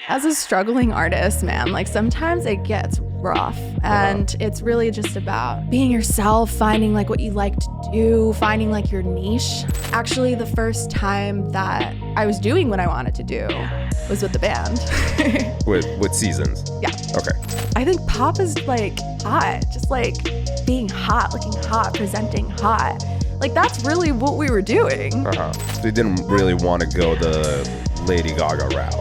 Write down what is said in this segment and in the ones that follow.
As a struggling artist, man, like sometimes it gets rough, and it's really just about being yourself, finding like what you like to do, finding like your niche. Actually, the first time that I was doing what I wanted to do was with the band. with SZNS? Yeah. Okay. I think pop is like hot, just like being hot, looking hot, presenting hot. Like that's really what we were doing. So you didn't really want to go the Lady Gaga route.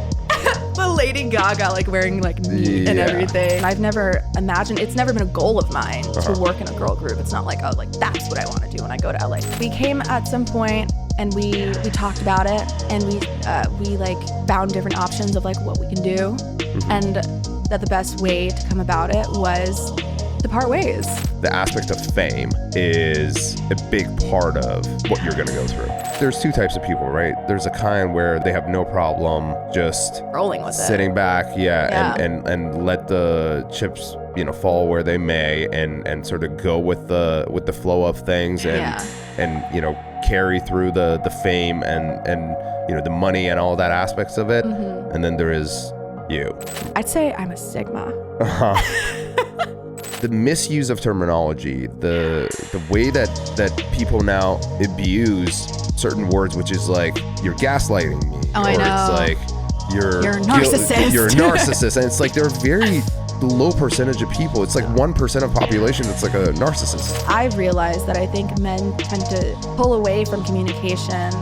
The Lady Gaga, like wearing like meat and everything. I've never imagined, it's never been a goal of mine to work in a girl group. It's not like, oh, like that's what I want to do when I go to LA. We came at some point and we talked about it, and we like found different options of like what we can do, and that the best way to come about it was to part ways. The aspect of fame is a big part of what you're going to go through. There's two types of people, right? There's a kind where they have no problem just rolling with sitting back, and let the chips, fall where they may, and sort of go with the flow of things, and carry through the fame and the money and all that aspects of it. And then there is you. I'd say I'm a Sigma. The misuse of terminology, the way that people now abuse certain words, which is like, you're gaslighting me. Oh, I know. It's like, you're a narcissist. You're a narcissist. And it's like, they're a very low percentage of people. It's like 1% of population that's like a narcissist. I've realized that I think men tend to pull away from communication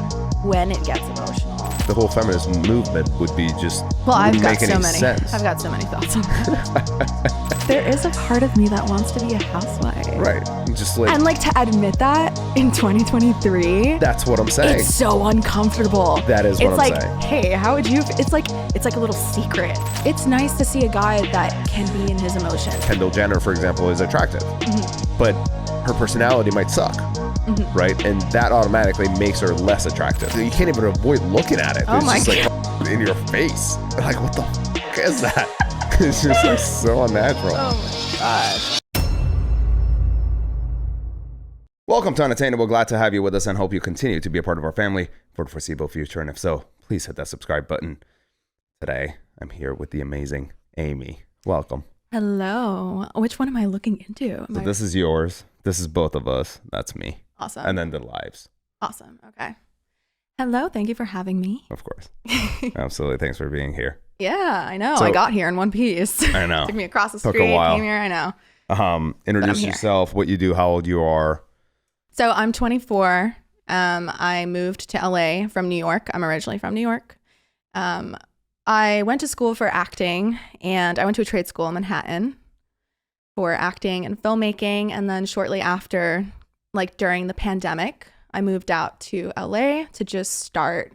when it gets emotional. The whole feminist movement would be just I've got sense. I've got so many thoughts on that. There is a part of me that wants to be a housewife. Right. Just like, and like to admit that in 2023. That's what I'm saying. It's so uncomfortable. That is what I'm saying. It's like, hey, how would you? It's like a little secret. It's nice to see a guy that can be in his emotions. Kendall Jenner, for example, is attractive, but her personality might suck. Right? And that automatically makes her less attractive. You can't even avoid looking at it. Oh my God. Like in your face. Like, what the fuck is that? It's just like so unnatural. Oh my gosh. Welcome to Unattainable. Glad to have you with us and hope you continue to be a part of our family for the foreseeable future. And if so, please hit that subscribe button. Today, I'm here with the amazing Amy. Welcome. Hello. Which one am I looking into? This is yours. This is both of us. That's me. Awesome. And then the lives. Awesome. Okay. Hello. Thank you for having me. Of course. Absolutely. Thanks for being here. Yeah, I know. I got here in one piece. I know. Took me across the Took street. a while. Came here. I know. Introduce yourself, what you do, how old you are. So I'm 24. I moved to LA from New York. I'm originally from New York. I went to school for acting, and I went to a trade school in Manhattan for acting and filmmaking. And then shortly after, like during the pandemic, I moved out to LA to just start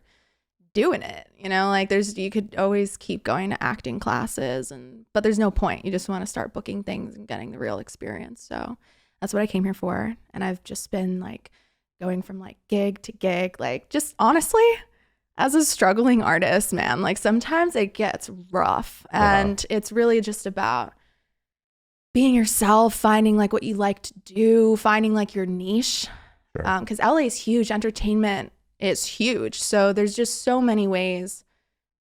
doing it. Like you could always keep going to acting classes, but there's no point. You just want to start booking things and getting the real experience. So that's what I came here for. And I've just been like going from like gig to gig, like just honestly, as a struggling artist, man, like sometimes it gets rough, and it's really just about being yourself, finding like what you like to do, finding like your niche. Sure. Because LA is huge. Entertainment is huge. So there's just so many ways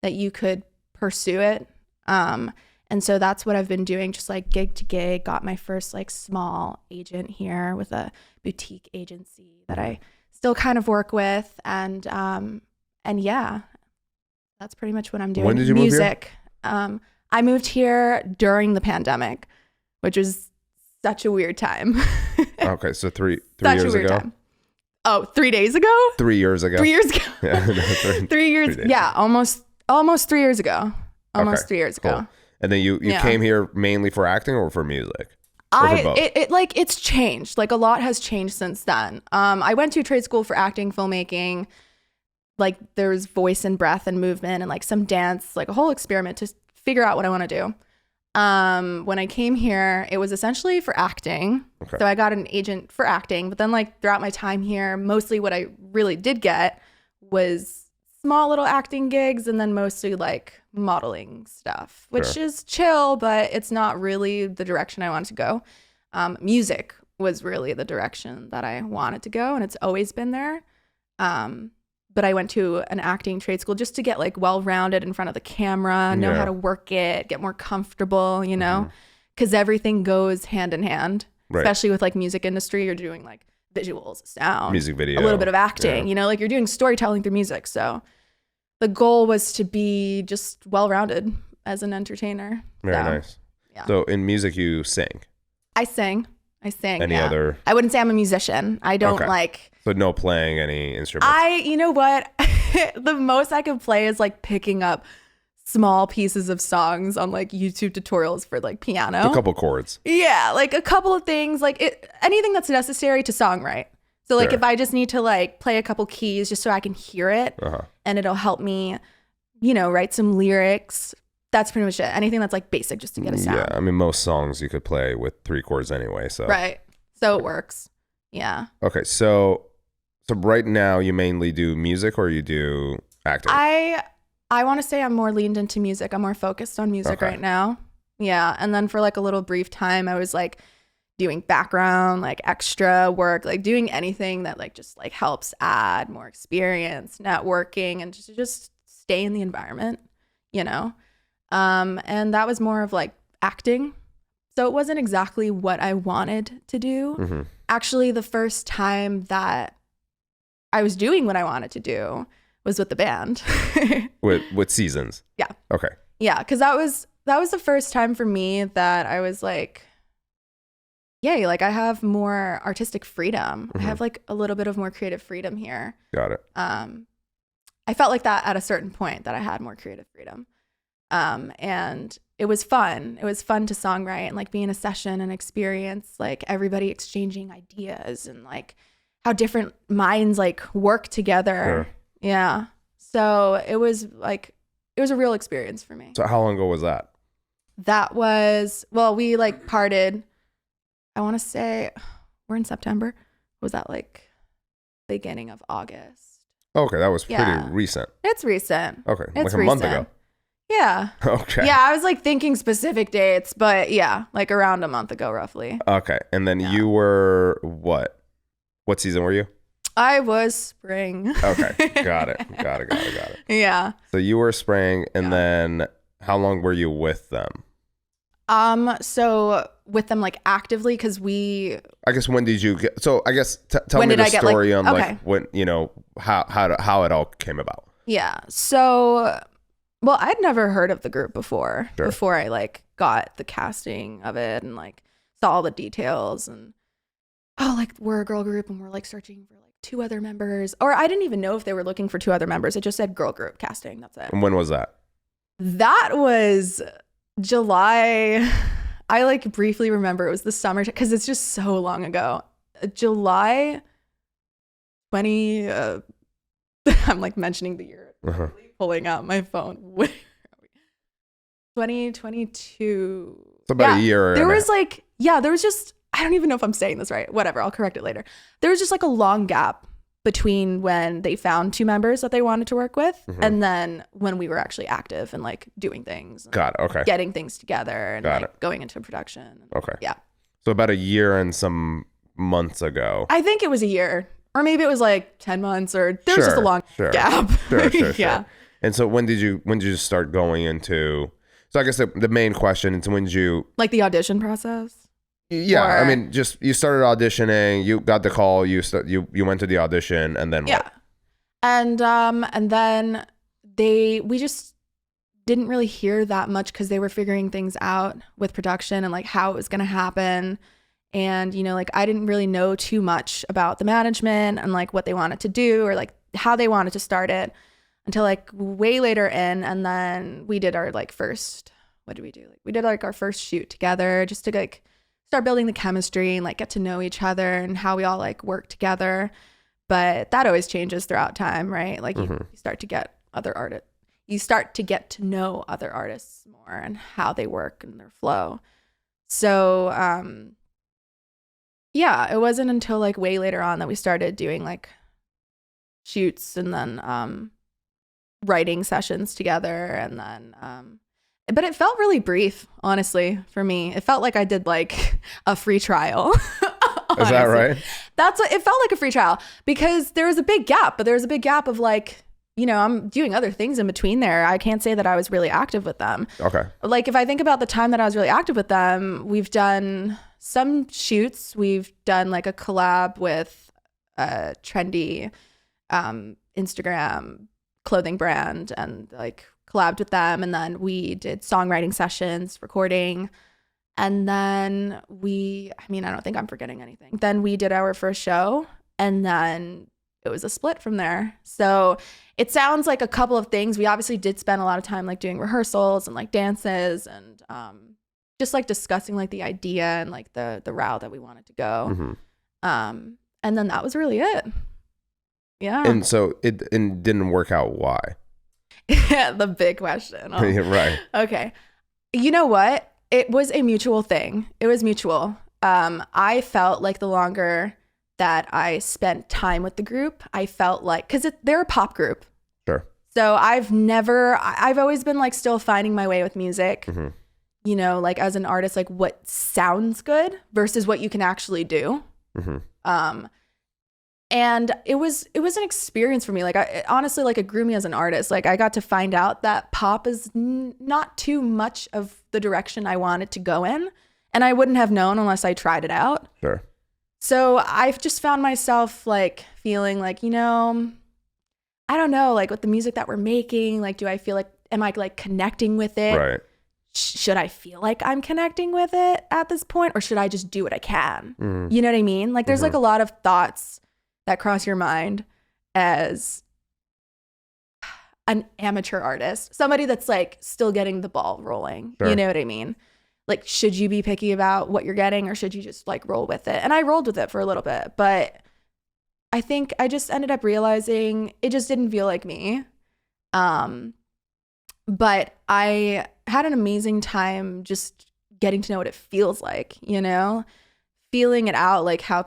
that you could pursue it. And so that's what I've been doing, just like gig to gig. Got my first like small agent here with a boutique agency that I still kind of work with. And yeah, that's pretty much what I'm doing. When did you move here? I moved here during the pandemic, which was such a weird time. Okay, so three years ago. Time. Oh, 3 days ago? 3 years ago. 3 years ago. Yeah, 3 years. Yeah, almost 3 years ago. Almost 3 years ago. Cool. And then you came here mainly for acting or for music? It's changed. Like a lot has changed since then. I went to trade school for acting, filmmaking. Like there's voice and breath and movement and like some dance, like a whole experiment to figure out what I want to do. When I came here, it was essentially for acting. Okay. So I got an agent for acting, but then like throughout my time here, mostly what I really did get was small little acting gigs, and then mostly like modeling stuff, which is chill, but it's not really the direction I wanted to go. Music was really the direction that I wanted to go, and it's always been there. but I went to an acting trade school just to get like well-rounded in front of the camera, know how to work it, get more comfortable, you know, because everything goes hand in hand, especially with like music industry. You're doing like visuals, sound, music video, a little bit of acting, you know, like you're doing storytelling through music. So the goal was to be just well-rounded as an entertainer. Very nice. Yeah. So in music, you sing? I sing. Any other? I wouldn't say I'm a musician. I don't So no playing any instruments? You know what? The most I could play is like picking up small pieces of songs on like YouTube tutorials for like piano. A couple chords. Yeah, like a couple of things, like anything that's necessary to songwrite. So like if I just need to like play a couple keys just so I can hear it and it'll help me, you know, write some lyrics. That's pretty much it. Anything that's like basic just to get a sound. Yeah, I mean, most songs you could play with 3 chords anyway. So right. So it works. Yeah. Okay, so right now you mainly do music or you do acting? I want to say I'm more leaned into music. I'm more focused on music right now. Yeah. And then for like a little brief time, I was like doing background, like extra work, like doing anything that like just like helps add more experience, networking, and just stay in the environment, you know? And that was more of like acting. So it wasn't exactly what I wanted to do. Actually, the first time that I was doing what I wanted to do was with the band. with SZNS? Yeah. Okay. Yeah, because that was the first time for me that I was like, yay, like I have more artistic freedom. I have like a little bit of more creative freedom here. Got it. I felt like that at a certain point that I had more creative freedom. And it was fun. It was fun to songwrite and like be in a session and experience like everybody exchanging ideas and like how different minds like work together. Yeah. So it was a real experience for me. So how long ago was that? That was, well, we like parted, I want to say we're in September. Was that like beginning of August? Okay. That was pretty recent. It's recent. Okay. It's like a month ago. Yeah. Okay. Yeah, I was like thinking specific dates, but yeah, like around a month ago, roughly. Okay. And then you were what? What season were you? I was spring. Okay. Got it. Yeah. So you were spring, and then how long were you with them? So with them like actively, because I guess when did you get? So I guess tell me the story on like when, you know, how it all came about. Yeah. So. Well, I'd never heard of the group before I like got the casting of it and like saw all the details and like we're a girl group and we're like searching for like 2 other members, or I didn't even know if they were looking for 2 other members. It just said girl group casting. That's it. And when was that? That was July. I like briefly remember it was the summer because it's just so long ago. July 20. I'm like mentioning the year. Pulling out my phone. Where are we? 2022. It's about a year. There was like, there was just, I don't even know if I'm saying this right. Whatever, I'll correct it later. There was just like a long gap between when they found 2 members that they wanted to work with and then when we were actually active and like doing things. Got it. Okay. Getting things together and like going into production. Okay. Yeah. So about a year and some months ago. I think it was a year. Or maybe it was like 10 months or there was just a long gap. Sure. And so when did you start going into, so I guess the main question is when did you. Like the audition process? Yeah. I mean, just you started auditioning, you got the call, you went to the audition and then what? And then we just didn't really hear that much because they were figuring things out with production and like how it was going to happen. And, you know, like I didn't really know too much about the management and like what they wanted to do or like how they wanted to start it until like way later in. And then we did our like first, what did we do? Like we did like our first shoot together just to like start building the chemistry and like get to know each other and how we all like work together. But that always changes throughout time, right? Like you start to get other artists. You start to get to know other artists more and how they work and their flow. So, it wasn't until like way later on that we started doing like shoots and then writing sessions together. And then, but it felt really brief, honestly, for me. It felt like I did like a free trial Is that right? That's what it felt like, a free trial, because there was a big gap, but there was a big gap of like, you know, I'm doing other things in between there. I can't say that I was really active with them. Okay. Like if I think about the time that I was really active with them, we've done some shoots. We've done like a collab with a trendy Instagram clothing brand and like collabed with them. And then we did songwriting sessions, recording. And then I don't think I'm forgetting anything. Then we did our first show, and then it was a split from there. So it sounds like a couple of things. We obviously did spend a lot of time like doing rehearsals and like dances and just like discussing like the idea and like the route that we wanted to go. Mm-hmm. And then that was really it. Yeah. And so it didn't work out. Why? The big question. Oh. Right. Okay. You know what? It was a mutual thing. It was mutual. I felt like the longer that I spent time with the group, I felt like, because they're a pop group. Sure. So I've always been like still finding my way with music, mm-hmm. you know, like as an artist, like what sounds good versus what you can actually do. Mm-hmm. And it was an experience for me. Like honestly, like it grew me as an artist. Like I got to find out that pop is not too much of the direction I wanted to go in. And I wouldn't have known unless I tried it out. Sure. So I've just found myself like feeling like, you know, I don't know, like with the music that we're making, like, do I feel like, am I like connecting with it? Right. Should I feel like I'm connecting with it at this point, or should I just do what I can? Mm-hmm. You know what I mean? Like there's mm-hmm. like a lot of thoughts that cross your mind as an amateur artist, somebody that's like still getting the ball rolling. Sure. You know what I mean? Like, should you be picky about what you're getting, or should you just like roll with it? And I rolled with it for a little bit, but I think I just ended up realizing it just didn't feel like me. But I had an amazing time just getting to know what it feels like, you know, feeling it out, like how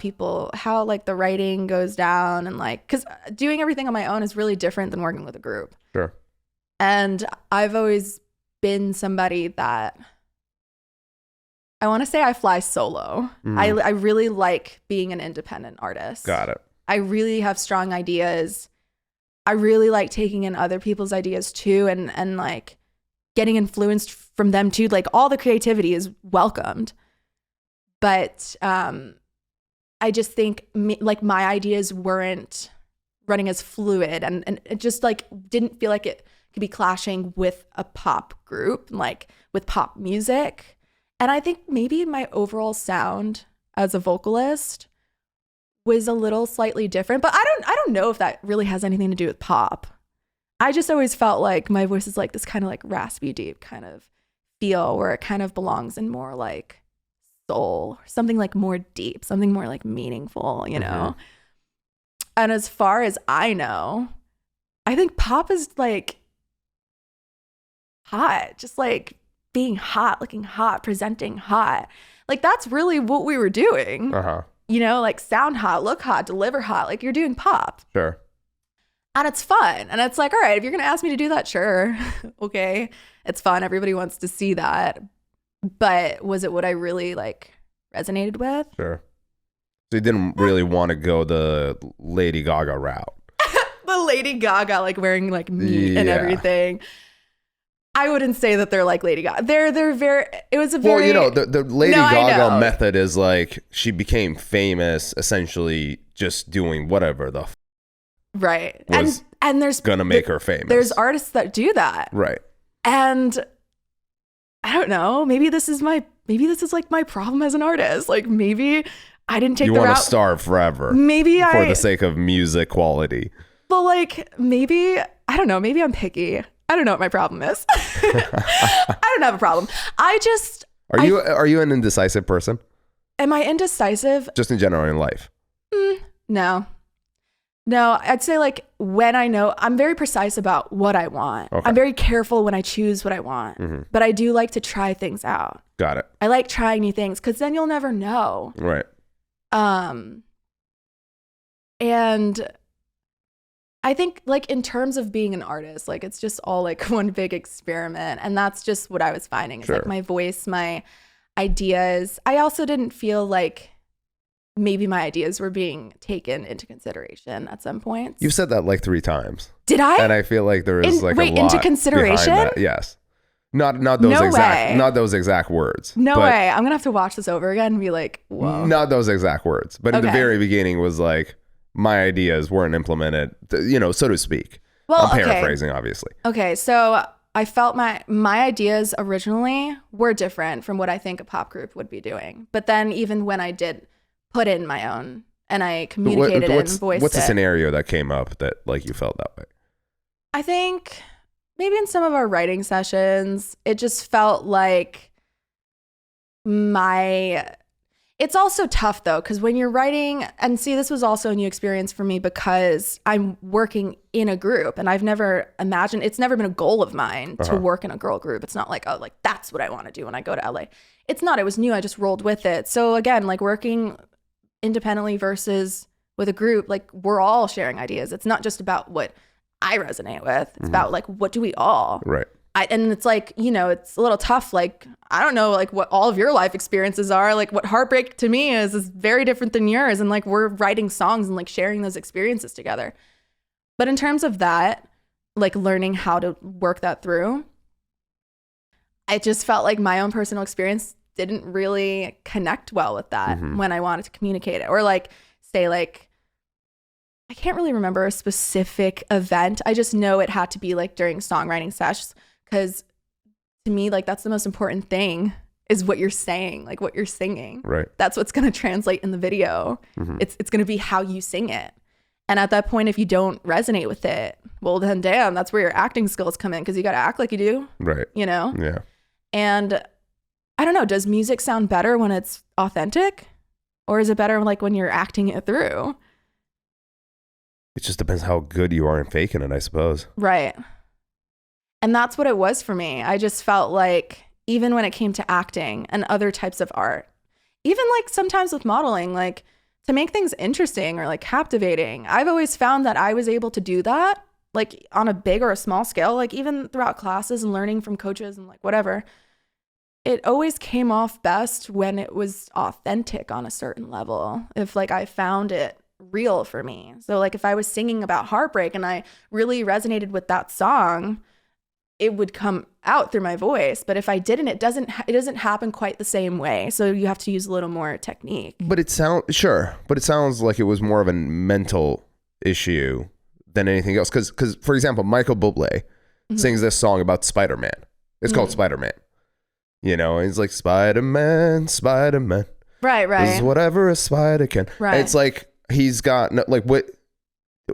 like the writing goes down, and like, because doing everything on my own is really different than working with a group. Sure. And I've always been somebody that I want to say I fly solo. Mm. I really like being an independent artist. Got it. I really have strong ideas. I really like taking in other people's ideas too, and like getting influenced from them too. Like all the creativity is welcomed. But I just think like my ideas weren't running as fluid, and it just like didn't feel like it could be clashing with a pop group, like with pop music. And I think maybe my overall sound as a vocalist was a little slightly different, but I don't know if that really has anything to do with pop. I just always felt like my voice is like this kind of like raspy deep kind of feel, where it kind of belongs in more like soul, or something like more deep, something more like meaningful, you know? Mm-hmm. And as far as I know, I think pop is like hot, just like being hot, looking hot, presenting hot. Like that's really what we were doing. Uh-huh. You know, like sound hot, look hot, deliver hot. Like you're doing pop. Sure. And it's fun. And it's like, all right, if you're going to ask me to do that, sure. Okay. It's fun. Everybody wants to see that. But was it what I really like resonated with? Sure. So you didn't really want to go the Lady Gaga route. The Lady Gaga, like wearing like meat and everything. I wouldn't say that they're like Lady Gaga. They're very, it was a very... Well, you know, the Lady Gaga method is like, she became famous essentially just doing whatever the right. And there's gonna make her famous. There's artists that do that. Right. And I don't know, maybe this is like my problem as an artist. Like maybe I didn't take the route. You want to starve forever. Maybe for the sake of music quality. But like maybe, I don't know, maybe I'm picky. I don't know what my problem is. I don't have a problem. Are you an indecisive person? Am I indecisive? Just in general in life? No, I'd say like when I know, I'm very precise about what I want. Okay. I'm very careful when I choose what I want, mm-hmm. but I do like to try things out. Got it. I like trying new things because then you'll never know. Right. And I think like in terms of being an artist, like it's just all like one big experiment. And that's just what I was finding. It's like my voice, my ideas. I also didn't feel like maybe my ideas were being taken into consideration at some points. You've said that like 3 times. Did I? And I feel like there is like a lot into consideration? behind that. Yes. Not those exact words. No way. I'm gonna have to watch this over again and be like, whoa. Not those exact words. But in the very beginning was like, my ideas weren't implemented, so to speak. Well, I'm paraphrasing, obviously. Okay, so I felt my ideas originally were different from what I think a pop group would be doing. But then even when I did put in my own and I communicated and voiced what's the scenario that came up that like you felt that way? I think maybe in some of our writing sessions, it just felt like it's also tough though, because when you're writing, and see, this was also a new experience for me because I'm working in a group and I've never imagined, it's never been a goal of mine to work in a girl group. It's not like, oh, like that's what I want to do when I go to LA. It's not, it was new. I just rolled with it. So again, like working independently versus with a group, like we're all sharing ideas. It's not just about what I resonate with. It's about like, what do we all? Right. And it's like, it's a little tough. Like, I don't know, like what all of your life experiences are. Like what heartbreak to me is very different than yours. And like, we're writing songs and like sharing those experiences together. But in terms of that, like learning how to work that through, I just felt like my own personal experience didn't really connect well with that when I wanted to communicate it or like say like, I can't really remember a specific event. I just know it had to be like during songwriting sessions. Because to me, like that's the most important thing is what you're saying, like what you're singing. Right. That's what's going to translate in the video. It's going to be how you sing it. And at that point, if you don't resonate with it, well, then damn, that's where your acting skills come in because you got to act like you do. Right. Yeah. And I don't know, does music sound better when it's authentic? Or is it better like when you're acting it through? It just depends how good you are in faking it, I suppose. Right. And that's what it was for me. I just felt like even when it came to acting and other types of art, even like sometimes with modeling, like to make things interesting or like captivating, I've always found that I was able to do that like on a big or a small scale, like even throughout classes and learning from coaches and like whatever. It always came off best when it was authentic on a certain level. If like I found it real for me. So like if I was singing about heartbreak and I really resonated with that song, it would come out through my voice. But if I didn't, it doesn't happen quite the same way. So you have to use a little more technique. But it sounds like it was more of a mental issue than anything else. Because for example, Michael Bublé sings this song about Spider-Man. It's called Spider-Man. And he's like, Spider-Man, Spider-Man. Right. This is whatever a spider can. Right. And it's like, he's got like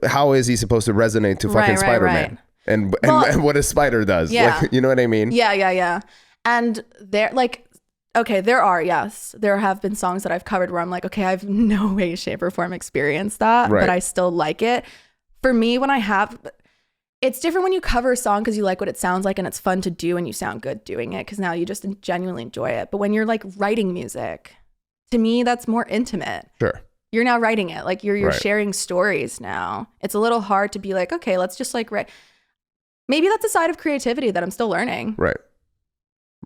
how is he supposed to resonate to fucking Spider-Man? Right. And what a spider does. Yeah. Like, you know what I mean? Yeah. And there have been songs that I've covered where I'm like, okay, I've no way, shape, or form experienced that, but I still like it. For me, it's different when you cover a song because you like what it sounds like and it's fun to do and you sound good doing it because now you just genuinely enjoy it. But when you're like writing music, to me, that's more intimate. Sure. You're now writing it. Like you're sharing stories now. It's a little hard to be like, okay, let's just like write. Maybe that's a side of creativity that I'm still learning. Right.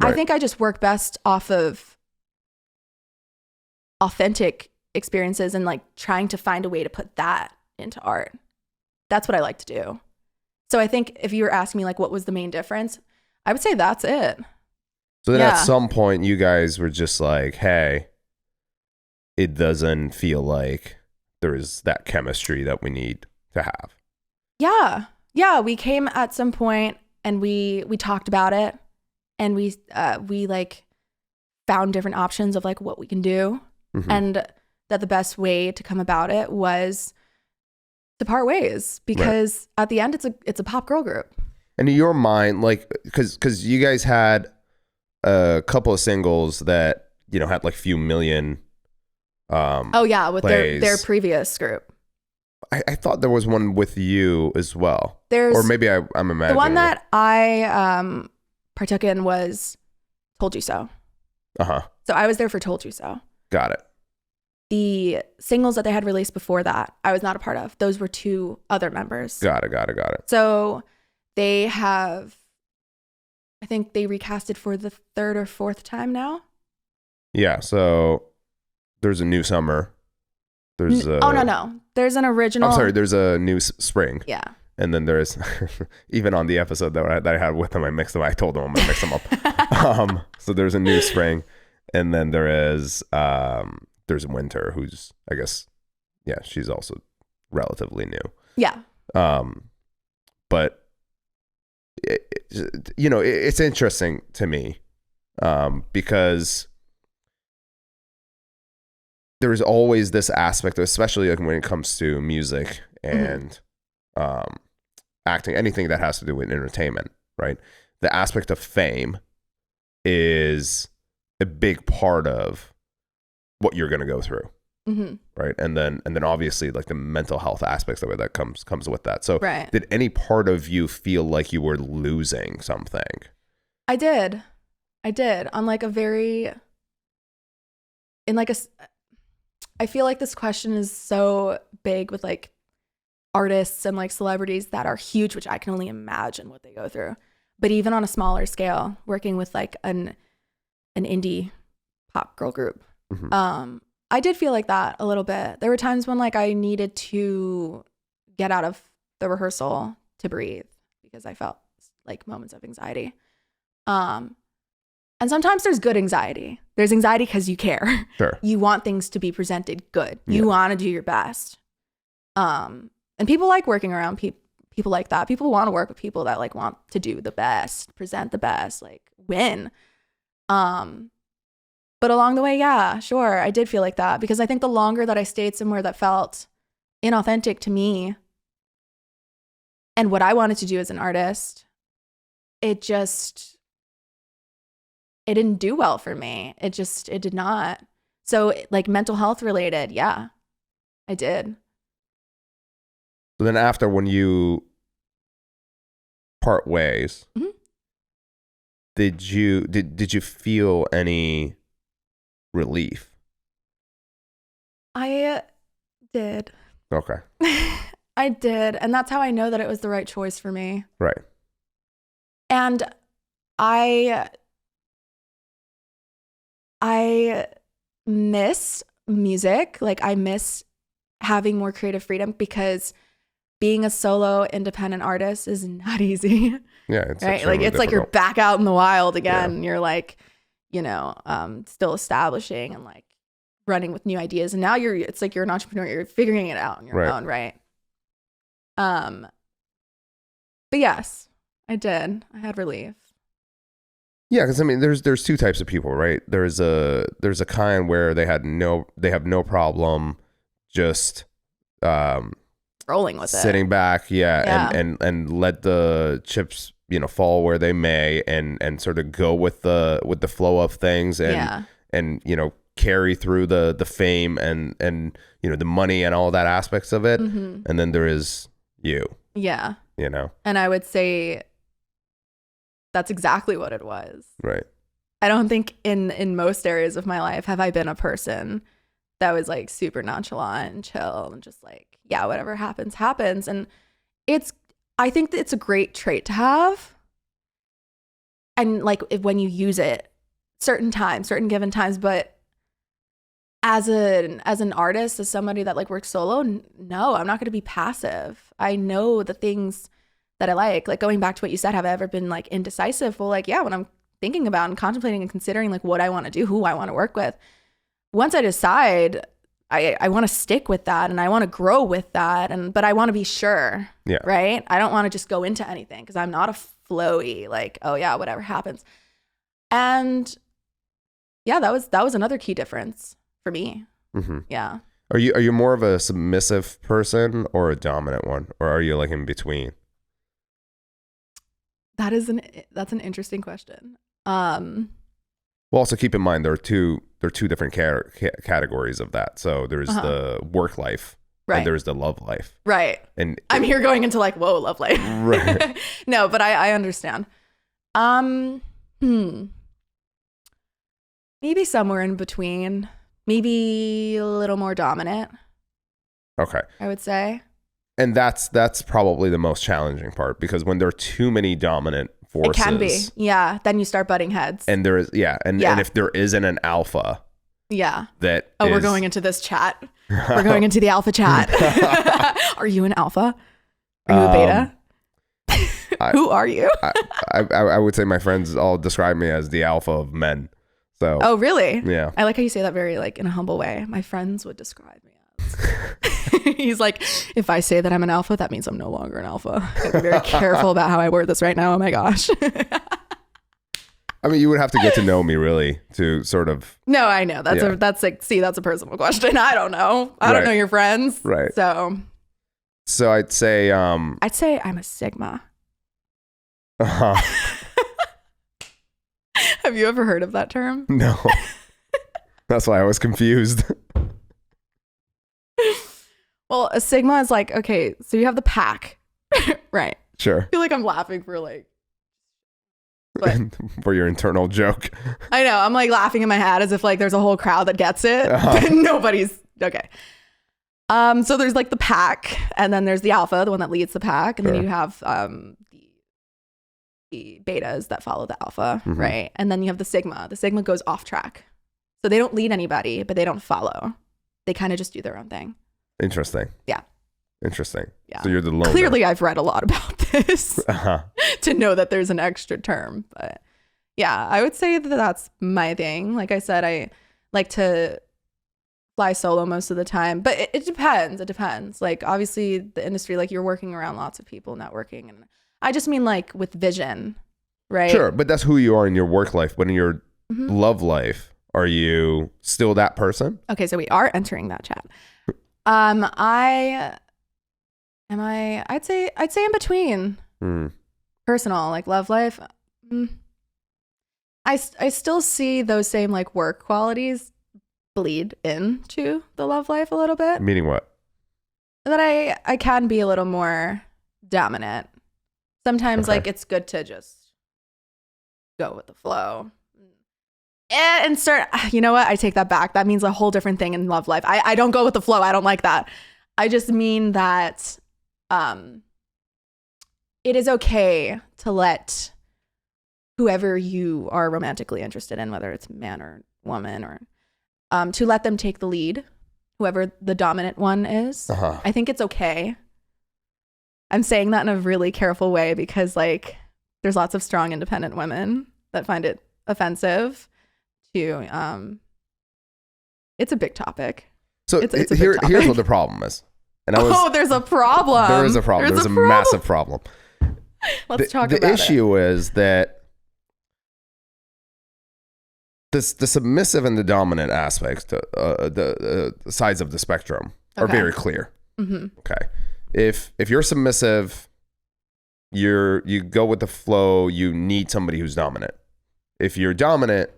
I think I just work best off of authentic experiences and like trying to find a way to put that into art. That's what I like to do. So I think if you were asking me like what was the main difference, I would say that's it. So then at some point you guys were just like, hey, it doesn't feel like there is that chemistry that we need to have. Yeah, we came at some point and we talked about it and we like found different options of like what we can do and that the best way to come about it was to part ways because at the end it's a pop girl group. And in your mind, like because you guys had a couple of singles that had like few million with their previous group. I thought there was one with you as well. Or maybe I'm imagining. The one that I partook in was Told You So. So I was there for Told You So. Got it. The singles that they had released before that, I was not a part of. Those were 2 other members. Got it. So they have, I think they recasted for the 3rd or 4th time now. Yeah, so there's a new summer There's no. There's an original. I'm sorry. There's a new spring. Yeah. And then there's even on the episode that I had with him, I mixed them. I told him I'm gonna mix them up. So there's a new spring, and then there's winter, who's, I guess, yeah, she's also relatively new. Yeah. But it's interesting to me, because there's always this aspect, especially like when it comes to music and acting, anything that has to do with entertainment, right? The aspect of fame is a big part of what you're going to go through, right? And then obviously like the mental health aspects of it that comes with that. So did any part of you feel like you were losing something? I did on like a very, I feel like this question is so big with like artists and like celebrities that are huge, which I can only imagine what they go through. But even on a smaller scale, working with like an indie pop girl group, I did feel like that a little bit. There were times when like I needed to get out of the rehearsal to breathe because I felt like moments of anxiety. And sometimes there's good anxiety. There's anxiety because you care. Sure. You want things to be presented good. You want to do your best. And people like working around people like that. People want to work with people that like want to do the best, present the best, like win. But along the way, yeah, sure, I did feel like that because I think the longer that I stayed somewhere that felt inauthentic to me and what I wanted to do as an artist, it didn't do well for me. It did not. So like mental health related, yeah, I did. So then after when you part ways, did you feel any relief? I did. Okay. I did. And that's how I know that it was the right choice for me. Right. And I miss music. Like I miss having more creative freedom because being a solo independent artist is not easy. Yeah. It's right. Like it's like you're back out in the wild again. Yeah. And you're like, still establishing and like running with new ideas. And now it's like you're an entrepreneur. You're figuring it out on your own. Right. But yes, I did. I had relief. Yeah, because I mean, there's two types of people, right? There's a kind where they have no problem just rolling with sitting back, and let the chips fall where they may, and sort of go with the flow of things, and carry through the fame and the money and all that aspects of it, and then there is you. Yeah. And I would say that's exactly what it was. Right. I don't think in most areas of my life have I been a person that was like super nonchalant and chill and just like, yeah, whatever happens, happens. And I think that it's a great trait to have. And like when you use it, certain given times, but as an artist, as somebody that like works solo, no, I'm not going to be passive. I know the things that I like going back to what you said, have I ever been like indecisive? Well, like, yeah, when I'm thinking about and contemplating and considering like what I want to do, who I want to work with, once I decide, I want to stick with that and I want to grow with that. But I want to be sure, right? I don't want to just go into anything because I'm not a flowy, like, oh yeah, whatever happens. And yeah, that was another key difference for me. Mm-hmm. Yeah. Are you more of a submissive person or a dominant one, or are you like in between? That's an interesting question. Well, also keep in mind there are two different categories of that. So there's the work life, and there's the love life. Right. And I'm here going into like, whoa, love life. Right. No, but I understand. Maybe somewhere in between. Maybe a little more dominant. Okay. I would say. And that's probably the most challenging part, because when there are too many dominant forces, it can be. Yeah. Then you start butting heads. And there is, and if there isn't an alpha. Yeah. That we're going into this chat. We're going into the alpha chat. Are you an alpha? Are you a beta? Who are you? I would say my friends all describe me as the alpha of men. So. Oh, really? Yeah. I like how you say that very like in a humble way. My friends would describe me as. He's like, if I say that I'm an alpha, that means I'm no longer an alpha. I gotta be very careful about how I word this right now. Oh my gosh. I mean, you would have to get to know me really to sort of. No, I know. That's a personal question. I don't know. I don't know your friends. Right. So I'd say I'm a Sigma. Uh-huh. Have you ever heard of that term? No. That's why I was confused. Well, a Sigma is like, okay, so you have the pack. Right. Sure. I feel like I'm laughing for for your internal joke. I know. I'm like laughing in my head as if like there's a whole crowd that gets it. But nobody's okay. So there's like the pack, and then there's the alpha, the one that leads the pack, and then you have the betas that follow the alpha, right? And then you have the sigma. The sigma goes off track. So they don't lead anybody, but they don't follow. They kind of just do their own thing. Interesting. Yeah. Interesting. Yeah. So you're the loner. Clearly, I've read a lot about this to know that there's an extra term. But yeah, I would say that that's my thing. Like I said, I like to fly solo most of the time, but it depends. It depends. Like obviously the industry, like you're working around lots of people, networking, and I just mean like with vision, right? Sure, but that's who you are in your work life. But in your love life, are you still that person? Okay, so we are entering that chat. I'd say in between. Personal, like love life. I still see those same like work qualities bleed into the love life a little bit. Meaning what? That I can be a little more dominant. Sometimes like it's good to just go with the flow. And start, you know what? I take that back. That means a whole different thing in love life. I don't go with the flow. I don't like that. I just mean that it is okay to let whoever you are romantically interested in, whether it's man or woman, or to let them take the lead, whoever the dominant one is. I think it's okay. I'm saying that in a really careful way because like there's lots of strong independent women that find it offensive to it's a big topic. So it's a big here's topic. what the problem is. And there's a problem. There is a problem. There's a massive problem. Let's talk about it. The issue is that the submissive and the dominant aspects, the sides of the spectrum are very clear. Okay. If you're submissive, you go with the flow, you need somebody who's dominant. If you're dominant,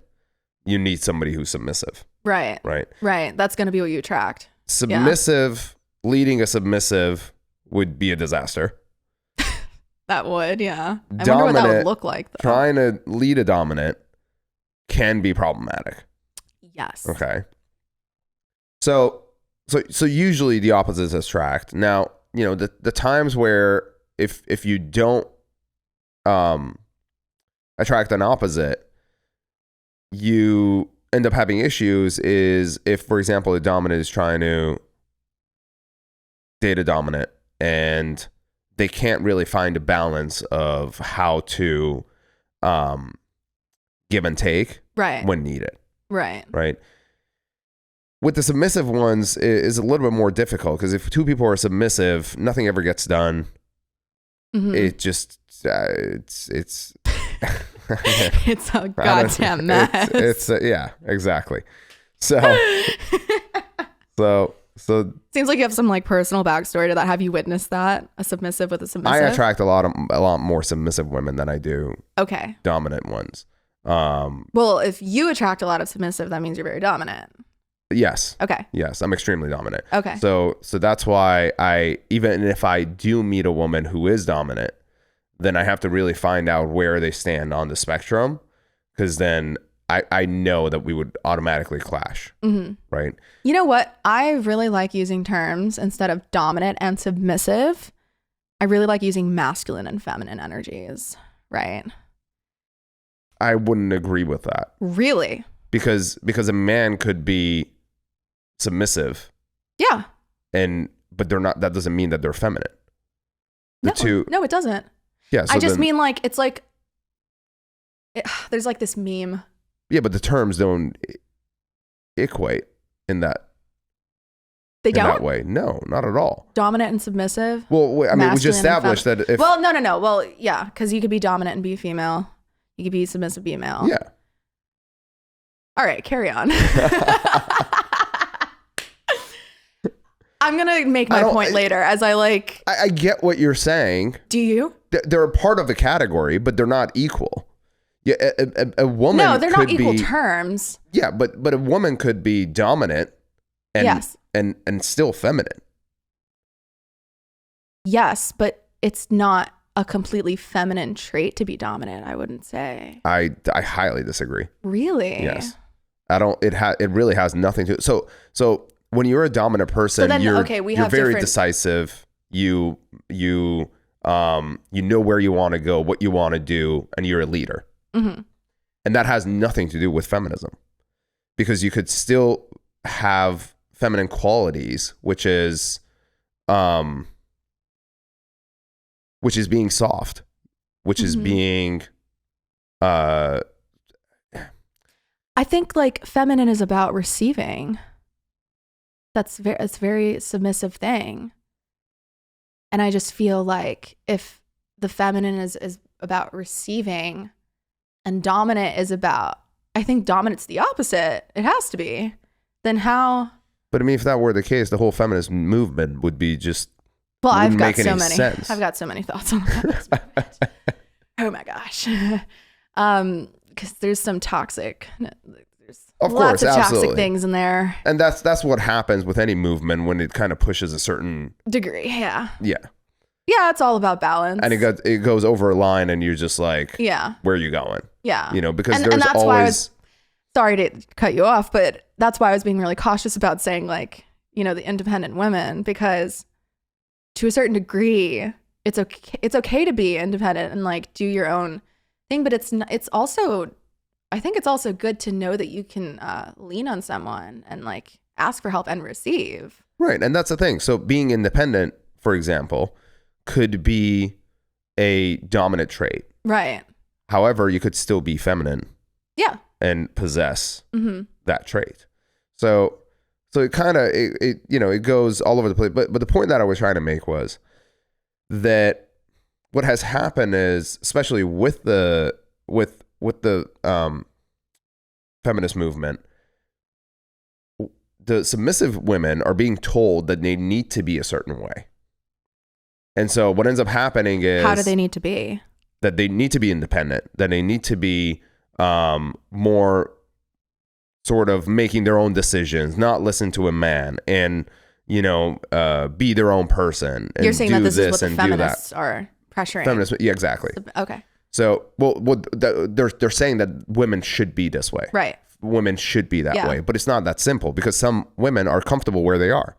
you need somebody who's submissive. Right. That's going to be what you attract. Submissive, leading a submissive would be a disaster. That would, yeah. I Dominant, wonder what that would look like, though. Trying to lead a dominant can be problematic. Yes. Okay. So usually the opposites attract. Now, you know, the times where if you don't attract an opposite, you end up having issues is if, for example, a dominant is trying to date a dominant and they can't really find a balance of how to give and take when needed. Right. With the submissive ones, it is a little bit more difficult because if two people are submissive, nothing ever gets done. It just it's it's a goddamn mess. It's yeah, exactly. So seems like you have some like personal backstory to that. Have you witnessed that? A submissive with a submissive? I attract a lot more submissive women than I do dominant ones. Well, if you attract a lot of submissive, that means you're very dominant. Yes. Okay. Yes, I'm extremely dominant. Okay. So that's why even if I do meet a woman who is dominant, then I have to really find out where they stand on the spectrum, because then I know that we would automatically clash. Right. You know what? I really like using terms instead of dominant and submissive. I really like using masculine and feminine energies. Right. I wouldn't agree with that. Really? Because a man could be submissive Yeah. But they're not, that doesn't mean that they're feminine. No, it doesn't. Yeah. So I just mean like, it's like, there's like this meme. Yeah, but the terms don't equate in that. They don't? That way. No, not at all. Dominant and submissive? Well, I mean, we just established that if... Well, no. Well, yeah, because you could be dominant and be female. You could be submissive, be male. Yeah. All right, carry on. I'm going to make my point later as I like... I get what you're saying. Do you? They're a part of the category, but they're not equal. Yeah, a woman No, they're not equal be, terms. Yeah, but a woman could be dominant and, yes. and still feminine. Yes, but it's not a completely feminine trait to be dominant, I wouldn't say. I highly disagree. Really? Yes. It really has nothing to... So when you're a dominant person, you're very decisive. You know where you want to go, what you want to do, and you're a leader. Mm-hmm. And that has nothing to do with feminism, because you could still have feminine qualities, which is being soft, which is being I think like feminine is about receiving. It's a very submissive thing. And I just feel like if the feminine is about receiving and dominant is about, I think dominant's the opposite. It has to be. Then how? But I mean, if that were the case, the whole feminist movement would be just... Well, I've got so many thoughts on that. Oh my gosh. Because there's some toxic... Of lots course, of absolutely. toxic things in there. And that's what happens with any movement when it kind of pushes a certain degree. Yeah. Yeah. Yeah, it's all about balance. And it goes over a line, and you're just like, yeah, where are you going? Yeah. You know, because and there's that's always... why I was, sorry to cut you off, but that's why I was being really cautious about saying like, you know, the independent women, because to a certain degree, it's okay to be independent and like do your own thing, but it's also, I think it's also good to know that you can lean on someone and like ask for help and receive. Right. And that's the thing. So being independent, for example, could be a dominant trait. Right. However, you could still be feminine. Yeah. And possess that trait. So it kind of, it goes all over the place. But the point that I was trying to make was that what has happened is, especially with the feminist movement, the submissive women are being told that they need to be a certain way. And so what ends up happening is... How do they need to be? That they need to be independent, that they need to be more sort of making their own decisions, not listen to a man, and, be their own person. And you're saying that this is what the feminists are pressuring. Feminists, yeah, exactly. Okay. So, they're saying that women should be this way. Right. Women should be that way, but it's not that simple, because some women are comfortable where they are.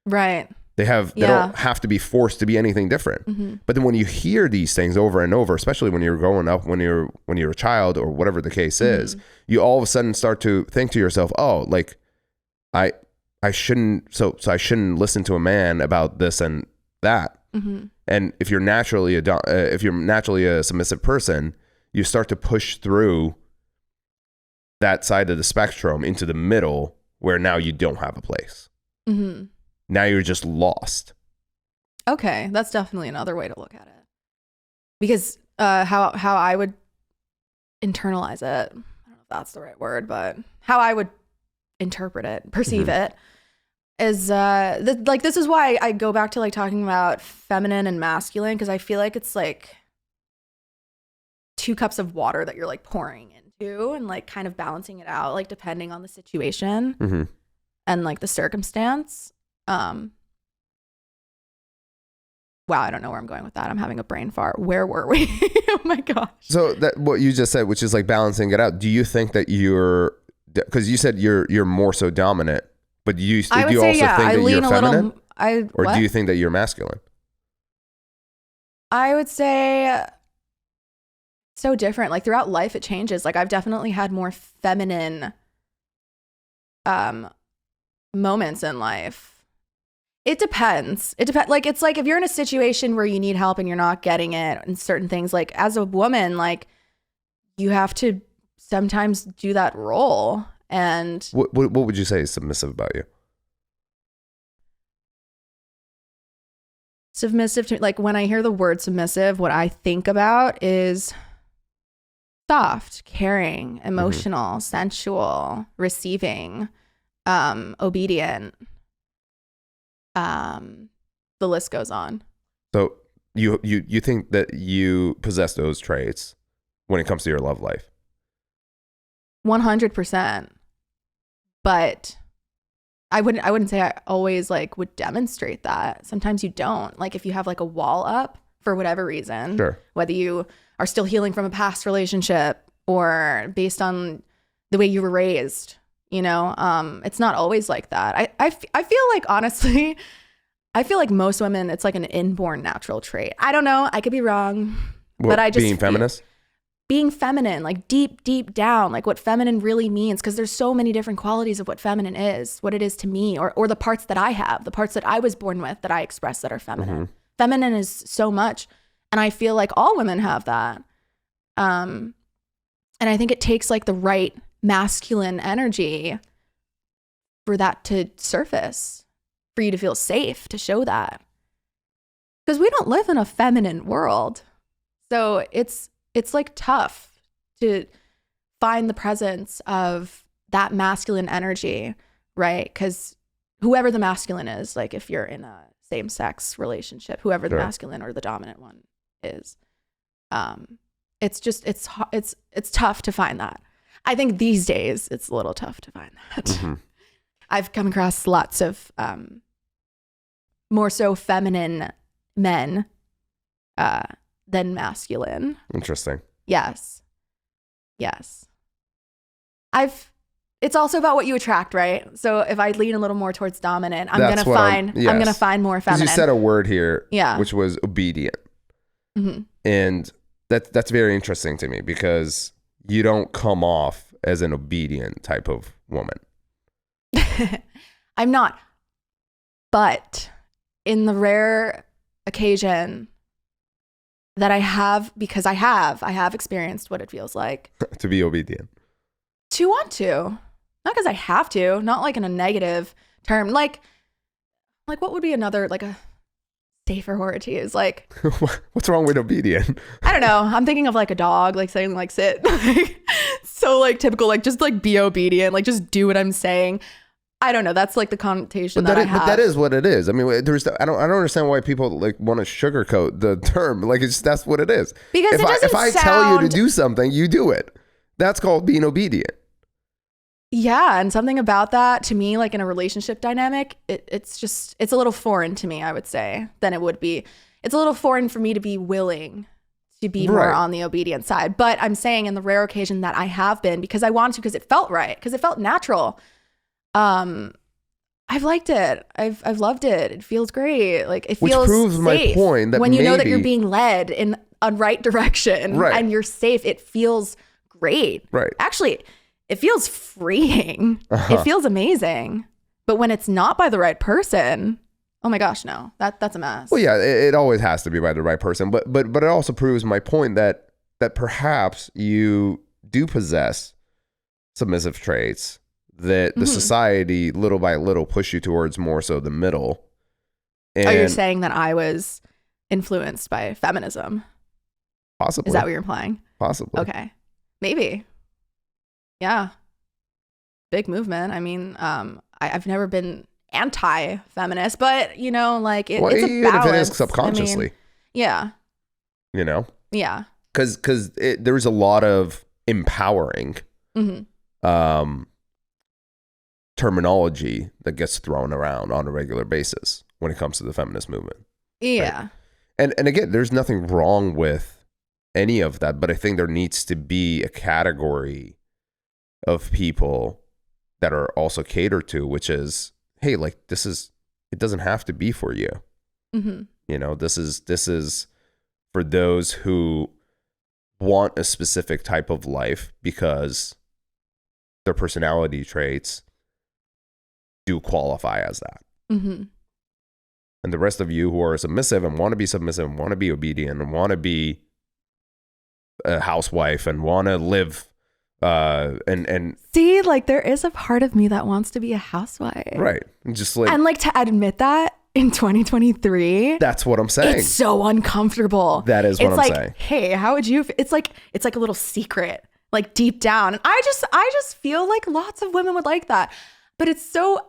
Right. They don't have to be forced to be anything different. Mm-hmm. But then when you hear these things over and over, especially when you're growing up, when you're a child or whatever the case is, you all of a sudden start to think to yourself, oh, like I shouldn't, so I shouldn't listen to a man about this and that. Mm-hmm. And if you're naturally a submissive person, you start to push through that side of the spectrum into the middle, where now you don't have a place. Mm-hmm. Now you're just lost. Okay, that's definitely another way to look at it. Because how I would internalize it, I don't know if that's the right word, but how I would interpret it, perceive it, is this is why I go back to like talking about feminine and masculine, because I feel like it's like 2 cups of water that you're like pouring into and like kind of balancing it out, like depending on the situation and like the circumstance. Wow, I don't know where I'm going with that. I'm having a brain fart. Where were we? Oh my gosh. So that what you just said, which is like balancing it out. Do you think that because you said you're more so dominant, but do you also think that you're feminine? Or do you think that you're masculine? I would say so different. Like throughout life, it changes. Like I've definitely had more feminine moments in life. It depends. Like, it's like if you're in a situation where you need help and you're not getting it and certain things, like as a woman, like you have to sometimes do that role. And what would you say is submissive about you? Submissive to, like, when I hear the word submissive, what I think about is soft, caring, emotional, sensual, receiving, obedient. The list goes on. So you think that you possess those traits when it comes to your love life? 100%. But I wouldn't say I always like would demonstrate that. Sometimes you don't. Like if you have like a wall up for whatever reason, sure, whether you are still healing from a past relationship or based on the way you were raised, you know, it's not always like that. I feel like, honestly, I feel like most women, it's like an inborn natural trait. I don't know. I could be wrong, but I just being feminist. Being feminine, like deep down, like what feminine really means, because there's so many different qualities of what feminine is, what it is to me, or the parts that I have, the parts that I was born with that I express that are feminine. Feminine is so much, and I feel like all women have that. And I think it takes like the right masculine energy for that to surface, for you to feel safe to show that, because we don't live in a feminine world, so it's like tough to find the presence of that masculine energy, right? Because whoever the masculine is, like if you're in a same-sex relationship, whoever the masculine or the dominant one is, it's just it's tough to find that. I think these days it's a little tough to find that. I've come across lots of more so feminine men than masculine. Interesting. Yes. It's also about what you attract, right? So if I lean a little more towards dominant, I'm gonna find more feminine. You said a word here, which was obedient, and that's very interesting to me because you don't come off as an obedient type of woman. I'm not, but in the rare occasion that I have, because I have experienced what it feels like to be obedient, to want to, not because I have to, not like in a negative term, like what would be another, like a safer word to use, like what's wrong with obedient? I don't know, I'm thinking of like a dog, like saying like sit, like, so like typical, like just like be obedient, like just do what I'm saying. I don't know. That's like the connotation that I have. But that is what it is. I mean, I don't understand why people like want to sugarcoat the term. Like that's what it is. Because if I tell you to do something, you do it. That's called being obedient. Yeah, and something about that to me, like in a relationship dynamic, it's a little foreign to me, I would say, than it would be. It's a little foreign for me to be willing to be more on the obedient side. But I'm saying in the rare occasion that I have been, because I wanted to, because it felt right, because it felt natural. I've liked it. I've loved it. It feels great. Like it feels Which proves safe. My point that when you know that you're being led in a right direction and you're safe, it feels great. Right. Actually, it feels freeing. It feels amazing. But when it's not by the right person, oh my gosh, no, that's a mess. Well, yeah, it always has to be by the right person. But it also proves my point that perhaps you do possess submissive traits that the society little by little push you towards more so the middle. And you're saying that I was influenced by feminism? Possibly. Is that what you're implying? Possibly. Okay. Maybe. Yeah. Big movement. I mean, I've never been anti-feminist, but you know, like it's a balance. Even if it is subconsciously. I mean, yeah. You know? Yeah. Because there's a lot of empowering terminology that gets thrown around on a regular basis when it comes to the feminist movement. Yeah. Right? And again, there's nothing wrong with any of that, but I think there needs to be a category of people that are also catered to, which is, hey, like it doesn't have to be for you. You know, this is for those who want a specific type of life because their personality traits do qualify as that. And the rest of you who are submissive and want to be submissive and want to be obedient and want to be a housewife and want to live and see, like, there is a part of me that wants to be a housewife. Right. Just like, and like to admit that in 2023. That's what I'm saying. It's so uncomfortable. That is what I'm saying. Hey, how would you, it's like a little secret, like deep down. And I just feel like lots of women would like that. But it's so,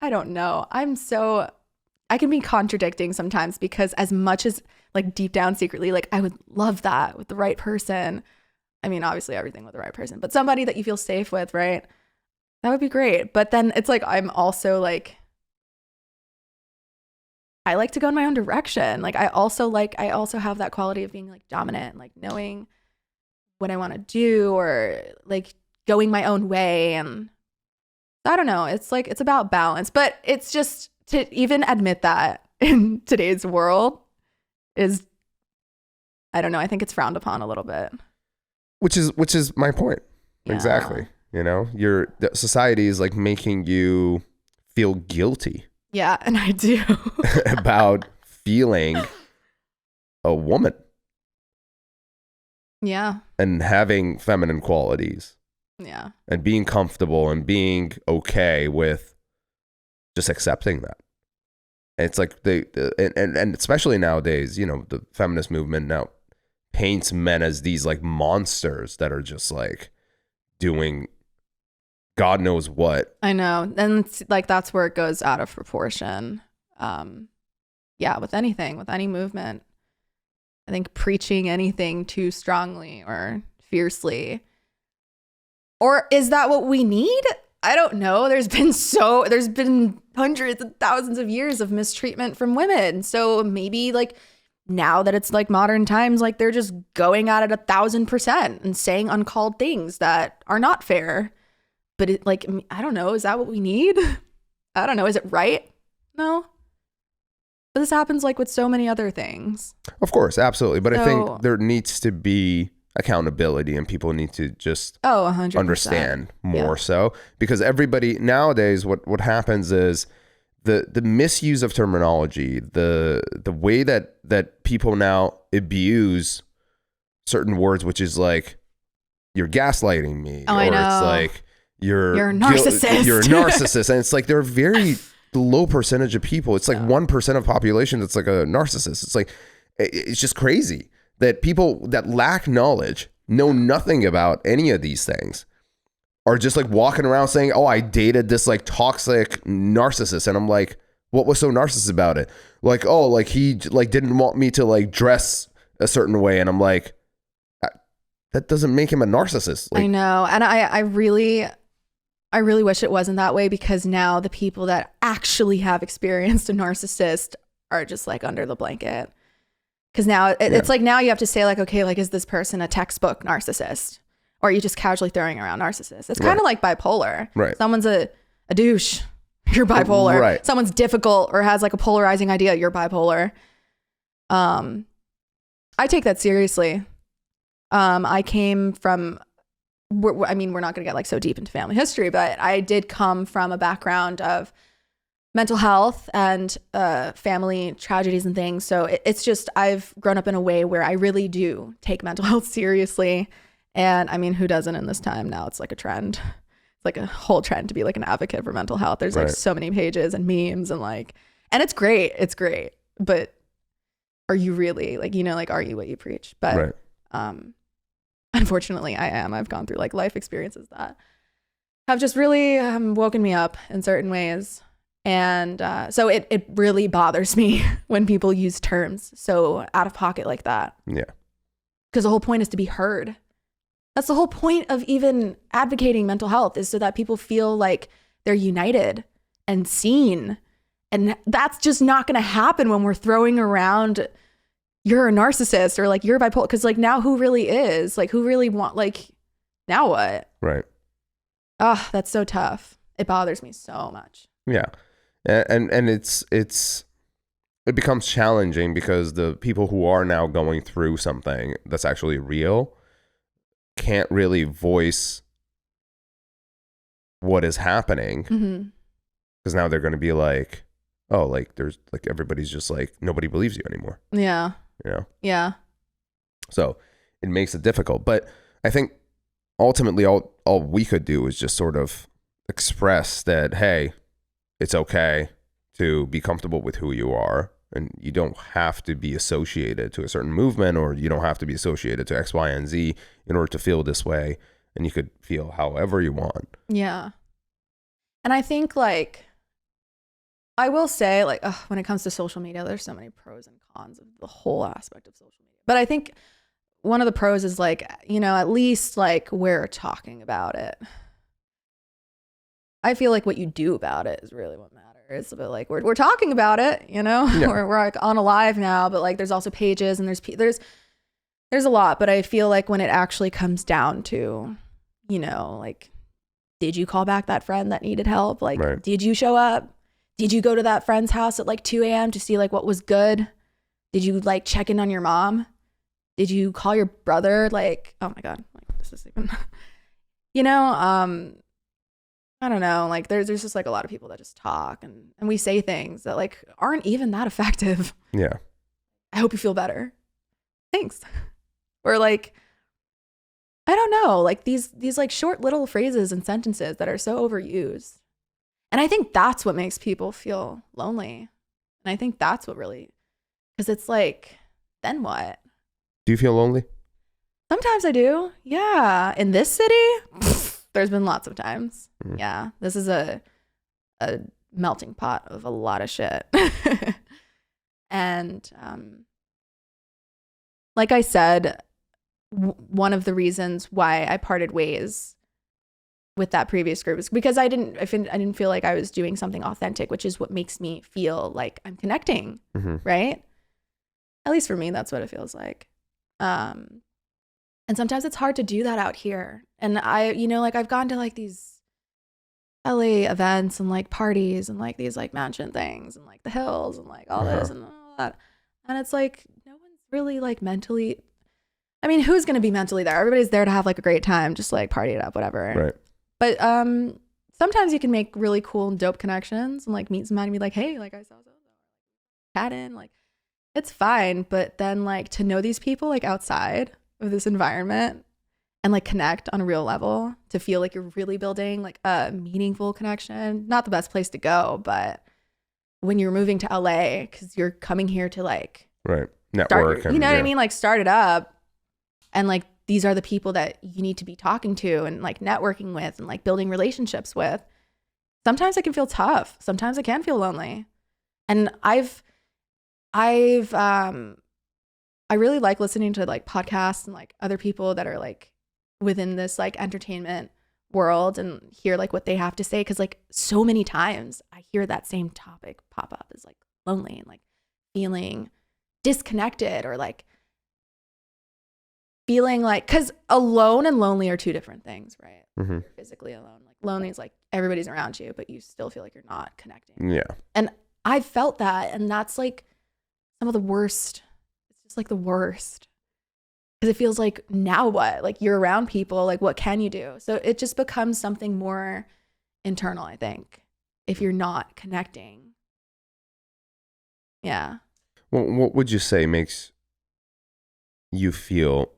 I don't know. I can be contradicting sometimes, because as much as like deep down secretly, like I would love that with the right person. I mean, obviously everything with the right person, but somebody that you feel safe with, right? That would be great. But then it's like, I'm also like, I like to go in my own direction. Like I also have that quality of being like dominant, like knowing what I want to do, or like going my own way. And I don't know. It's like, it's about balance, but it's just, to even admit that in today's world is, I don't know. I think it's frowned upon a little bit. Which is my point. Yeah. Exactly. You know, the society is like making you feel guilty. Yeah, and I do. About feeling a woman. Yeah. And having feminine qualities. Yeah. And being comfortable and being okay with just accepting that. And it's like and especially nowadays, you know, the feminist movement now paints men as these like monsters that are just like doing God knows what. I know. And it's like, that's where it goes out of proportion. Yeah, with anything, with any movement. I think preaching anything too strongly or fiercely. Or is that what we need? I don't know. There's been hundreds and thousands of years of mistreatment from women. So maybe like now that it's like modern times, like they're just going at it 1,000% and saying uncalled things that are not fair. But it, like, I don't know. Is that what we need? I don't know. Is it right? No. But this happens like with so many other things. Of course, absolutely. But I think there needs to be accountability, and people need to just 100%. Understand more so, because everybody nowadays, what happens is the misuse of terminology, the way that people now abuse certain words, which is like, you're gaslighting me, or I know. It's like you're a narcissist. You're a narcissist, and it's like they're very low percentage of people. It's like 1% of population that's like a narcissist. It's like, it's just crazy that people that lack knowledge, know nothing about any of these things, are just like walking around saying, oh, I dated this like toxic narcissist. And I'm like, what was so narcissist about it? Like, oh, like he like didn't want me to like dress a certain way. And I'm like, that doesn't make him a narcissist. Like, I know. And I really wish it wasn't that way, because now the people that actually have experienced a narcissist are just like under the blanket. Because now it's like, now you have to say like, okay, like, is this person a textbook narcissist? Or are you just casually throwing around narcissist? It's kind of like bipolar. Right. Someone's a douche, you're bipolar. Right. Someone's difficult or has like a polarizing idea, you're bipolar. I take that seriously. I came from, I mean, we're not going to get like so deep into family history, but I did come from a background of mental health and family tragedies and things. So it's just, I've grown up in a way where I really do take mental health seriously. And I mean, who doesn't in this time now? It's like a trend. It's like a whole trend to be like an advocate for mental health. There's like so many pages and memes and like, and it's great. It's great. But are you really like, you know, like, are you what you preach? But unfortunately I am. I've gone through like life experiences that have just really woken me up in certain ways. And so it really bothers me when people use terms so out of pocket like that. Yeah. Because the whole point is to be heard. That's the whole point of even advocating mental health, is so that people feel like they're united and seen. And that's just not going to happen when we're throwing around, you're a narcissist or like you're bipolar. Because like now who really is? Like who really like, now what? Right. Oh, that's so tough. It bothers me so much. Yeah. And it becomes challenging because the people who are now going through something that's actually real can't really voice what is happening, because now they're going to be like, oh, like there's like everybody's just like nobody believes you anymore. Yeah. You know? Yeah. So it makes it difficult. But I think ultimately all we could do is just sort of express that, hey, it's okay to be comfortable with who you are. And you don't have to be associated to a certain movement, or you don't have to be associated to X, Y, and Z in order to feel this way. And you could feel however you want. Yeah. And I think like, I will say like, when it comes to social media, there's so many pros and cons of the whole aspect of social media. But I think one of the pros is like, you know, at least like we're talking about it. I feel like what you do about it is really what matters. It's a bit like we're talking about it, you know. Yeah. we're like on a live now, but like there's also pages and there's a lot. But I feel like when it actually comes down to, you know, like, did you call back that friend that needed help? Like, right. Did you show up? Did you go to that friend's house at like 2 a.m. to see like what was good? Did you like check in on your mom? Did you call your brother? Like, oh my God, like this is even, you know, I don't know, like there's just like a lot of people that just talk and we say things that like aren't even that effective. Yeah. I hope you feel better. Thanks. Or like, I don't know, like these like short little phrases and sentences that are so overused. And I think that's what makes people feel lonely. And I think that's what really, because it's like, then what? Do you feel lonely? Sometimes I do. Yeah. In this city, there's been lots of times. Yeah. This is a melting pot of a lot of shit. And like I said, one of the reasons why I parted ways with that previous group is because I didn't feel like I was doing something authentic, which is what makes me feel like I'm connecting, right? At least for me, that's what it feels like. And sometimes it's hard to do that out here. And I, you know, like I've gone to like these LA events and like parties and like these like mansion things and like the hills and like all this and all that. And it's like, no one's really like mentally, I mean, who's going to be mentally there? Everybody's there to have like a great time, just like party it up, whatever. Right. But sometimes you can make really cool and dope connections and like meet somebody and be like, hey, like I saw so chat in, like it's fine. But then like to know these people like outside of this environment and like connect on a real level, to feel like you're really building like a meaningful connection, not the best place to go, but when you're moving to LA, because you're coming here to like network, you know what I mean, like start it up, and like these are the people that you need to be talking to and like networking with and like building relationships with. Sometimes it can feel tough. Sometimes it can feel lonely. And I really like listening to like podcasts and like other people that are like within this like entertainment world and hear like what they have to say. Cause like so many times I hear that same topic pop up as like lonely and like feeling disconnected, or like feeling like, cause alone and lonely are two different things, right? You're physically alone. Like lonely is like everybody's around you, but you still feel like you're not connecting. Yeah. And I've felt that. And that's like some of the worst. It's like the worst, because it feels like, now what? Like you're around people, like what can you do? So it just becomes something more internal, I think, if you're not connecting. Yeah. Well, what would you say makes you feel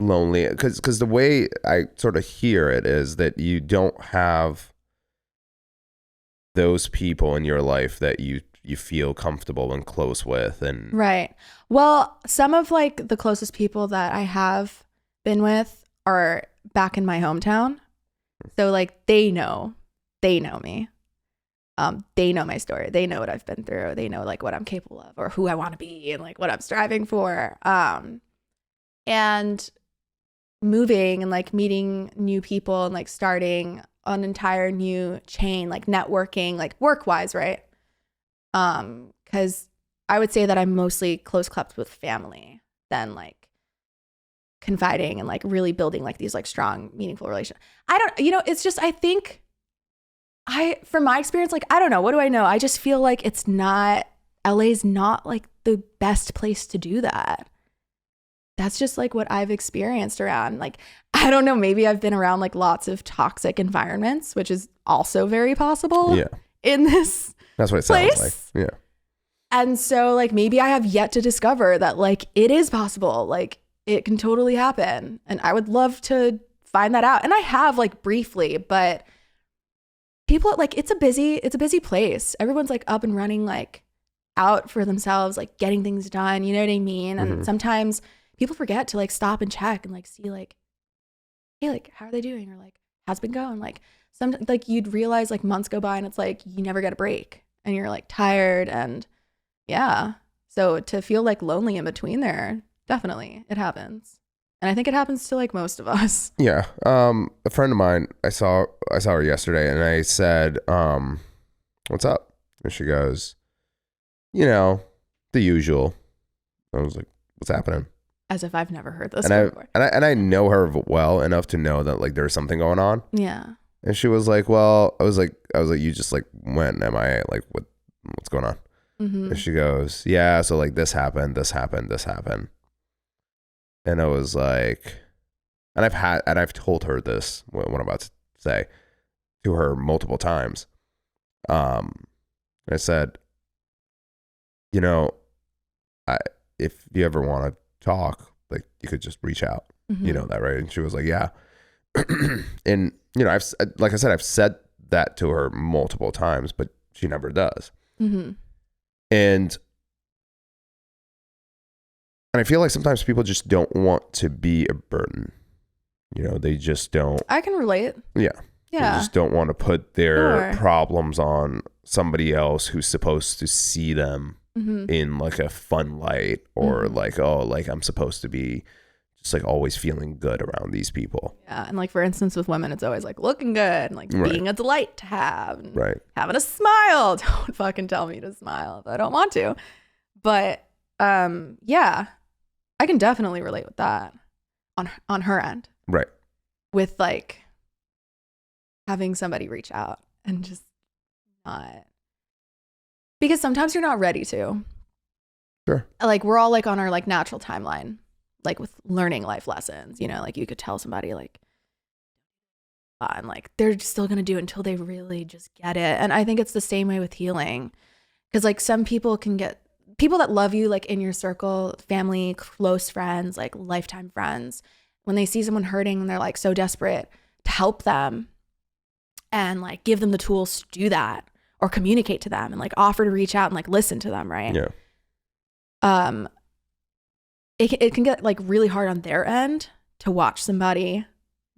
lonely? Because the way I sort of hear it is that you don't have those people in your life that you feel comfortable and close with. And right. Well, some of like the closest people that I have been with are back in my hometown. So like they know me. They know my story. They know what I've been through. They know like what I'm capable of or who I want to be and like what I'm striving for. And moving and like meeting new people and like starting an entire new chain, like networking, like work-wise, right? Because I would say that I'm mostly close clipped with family than like confiding and like really building like these like strong, meaningful relationships. I don't, you know, it's just, I think from my experience, like, I don't know, what do I know? I just feel like LA's not like the best place to do that. That's just like what I've experienced around. Like, I don't know, maybe I've been around like lots of toxic environments, which is also very possible in this That's what it sounds like. Yeah. And so like maybe I have yet to discover that like it is possible. Like it can totally happen. And I would love to find that out. And I have like briefly, but people like it's a busy place. Everyone's like up and running, like out for themselves, like getting things done. You know what I mean? And sometimes people forget to like stop and check and like see like, hey, like how are they doing? Or like how's it been going? Like some like you'd realize like months go by and it's like you never get a break and you're like tired and yeah. So to feel like lonely in between there, definitely it happens. And I think it happens to like most of us. Yeah. A friend of mine, I saw her yesterday and I said, what's up? And she goes, you know, the usual. I was like, what's happening? As if I've never heard this before. And I know her well enough to know that like there's something going on. Yeah. And she was like, well, I was like, you just like went MIA, like what's going on? And she goes, yeah, so like this happened. And I was like, and I've told her this, what I'm about to say, to her multiple times. I said, you know, if you ever want to talk, like you could just reach out, you know that, right? And she was like, yeah. And you know, like I said, I've said that to her multiple times, but she never does. And I feel like sometimes people just don't want to be a burden. You know, they just don't. I can relate. Yeah. Yeah. They just don't want to put their problems on somebody else who's supposed to see them in like a fun light or like, oh, like I'm supposed to be just like always feeling good around these people. Yeah. And like, for instance, with women, it's always like looking good and like being a delight to have. And having a smile. Don't fucking tell me to smile if I don't want to. But yeah, I can definitely relate with that on her end. Right. With like having somebody reach out and just not. Because sometimes you're not ready to. Sure. Like we're all like on our like natural timeline. Like with learning life lessons, you know, like you could tell somebody like, and like they're still going to do it until they really just get it. And I think it's the same way with healing. Because like some people can get people that love you, like in your circle, family, close friends, like lifetime friends, when they see someone hurting and they're like so desperate to help them and like give them the tools to do that or communicate to them and like offer to reach out and like listen to them. Right. Yeah. It can get like really hard on their end to watch somebody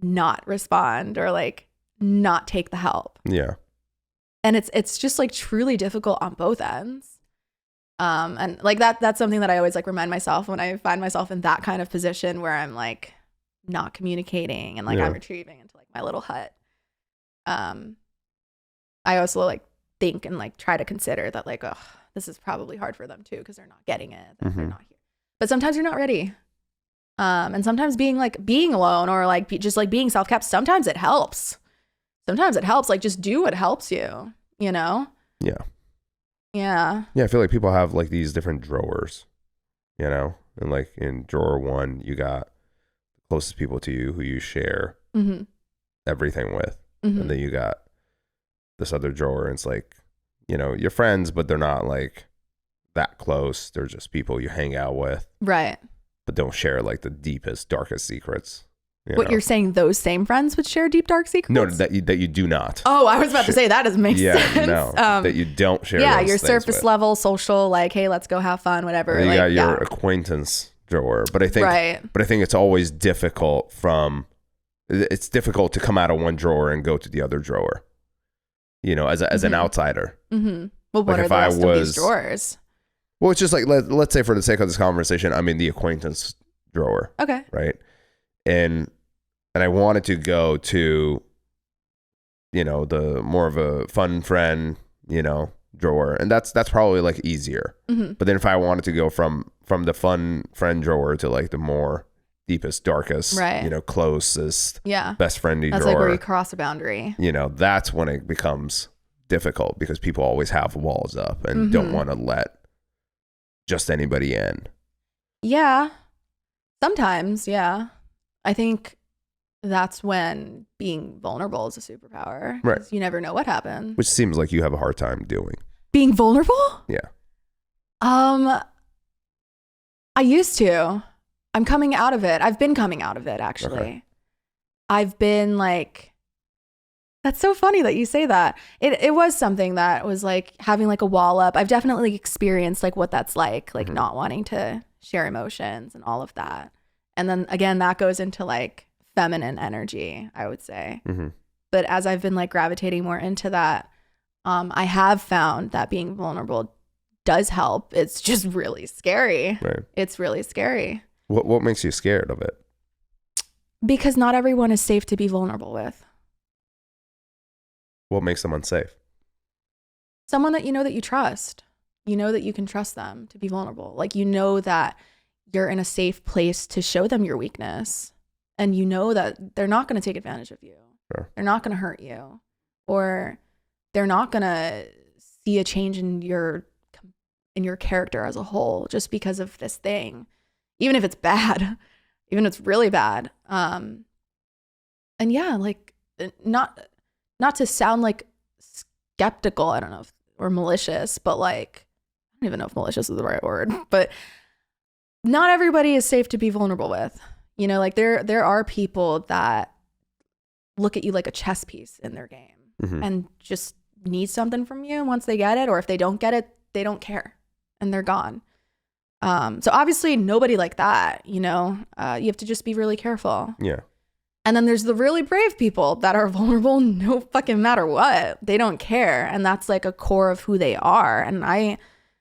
not respond or like not take the help. Yeah. And it's just like truly difficult on both ends. And like that's something that I always like remind myself when I find myself in that kind of position where I'm like not communicating and like I'm retreating into like my little hut. I also like think and like try to consider that like, oh, this is probably hard for them too because they're not getting it. They're not here. But sometimes you're not ready. And sometimes being alone or like just like being self-kept, sometimes it helps. Like just do what helps you, you know? Yeah. Yeah. Yeah. I feel like people have like these different drawers, you know, and like in drawer one, you got the closest people to you who you share everything with. And then you got this other drawer and it's like, you know, you're friends, but they're not like that close. They're just people you hang out with. Right. But don't share like the deepest, darkest secrets. You're saying those same friends would share deep, dark secrets? No, that you do not. Oh, I was about to say that doesn't make sense. Yeah, no, that you don't share. Yeah, those your things surface with. level social, like, hey, let's go have fun, whatever. You like, got your acquaintance drawer, but I think it's always difficult it's difficult to come out of one drawer and go to the other drawer. You know, as an outsider. Well, what are the rest of these drawers? Well, it's just like, let's say for the sake of this conversation, I'm in the acquaintance drawer. Okay. Right. And I wanted to go to, you know, the more of a fun friend, you know, drawer. And that's probably like easier. But then if I wanted to go from the fun friend drawer to like the more deepest, darkest, you know, closest, best friendy drawer. That's like where you cross a boundary. You know, that's when it becomes difficult because people always have walls up and don't want to let just anybody in. Yeah. Sometimes, yeah. I think that's when being vulnerable is a superpower. Right. You never know what happens. Which seems like you have a hard time doing. Being vulnerable? Yeah. I used to. I'm coming out of it. I've been coming out of it, actually. Okay. I've been like, that's so funny that you say that. It was something that was like having like a wall up. I've definitely experienced like what that's like not wanting to share emotions and all of that. And then again, that goes into like feminine energy, I would say. Mm-hmm. But as I've been like gravitating more into that, I have found that being vulnerable does help. It's just really scary. Right. It's really scary. What makes you scared of it? Because not everyone is safe to be vulnerable with. What makes them unsafe? Someone that you trust. You know that you can trust them to be vulnerable. Like, you know that you're in a safe place to show them your weakness. And you know that they're not going to take advantage of you. Sure. They're not going to hurt you. Or they're not going to see a change in your character as a whole just because of this thing. Even if it's bad. Even if it's really bad. And yeah, like, not to sound like skeptical, I don't know, or malicious, but like, I don't even know if malicious is the right word, but not everybody is safe to be vulnerable with. You know, like there are people that look at you like a chess piece in their game and just need something from you. Once they get it, or if they don't get it, they don't care and they're gone. So obviously nobody like that, you know, you have to just be really careful. Yeah. And then there's the really brave people that are vulnerable no fucking matter what. They don't care. And that's like a core of who they are. And I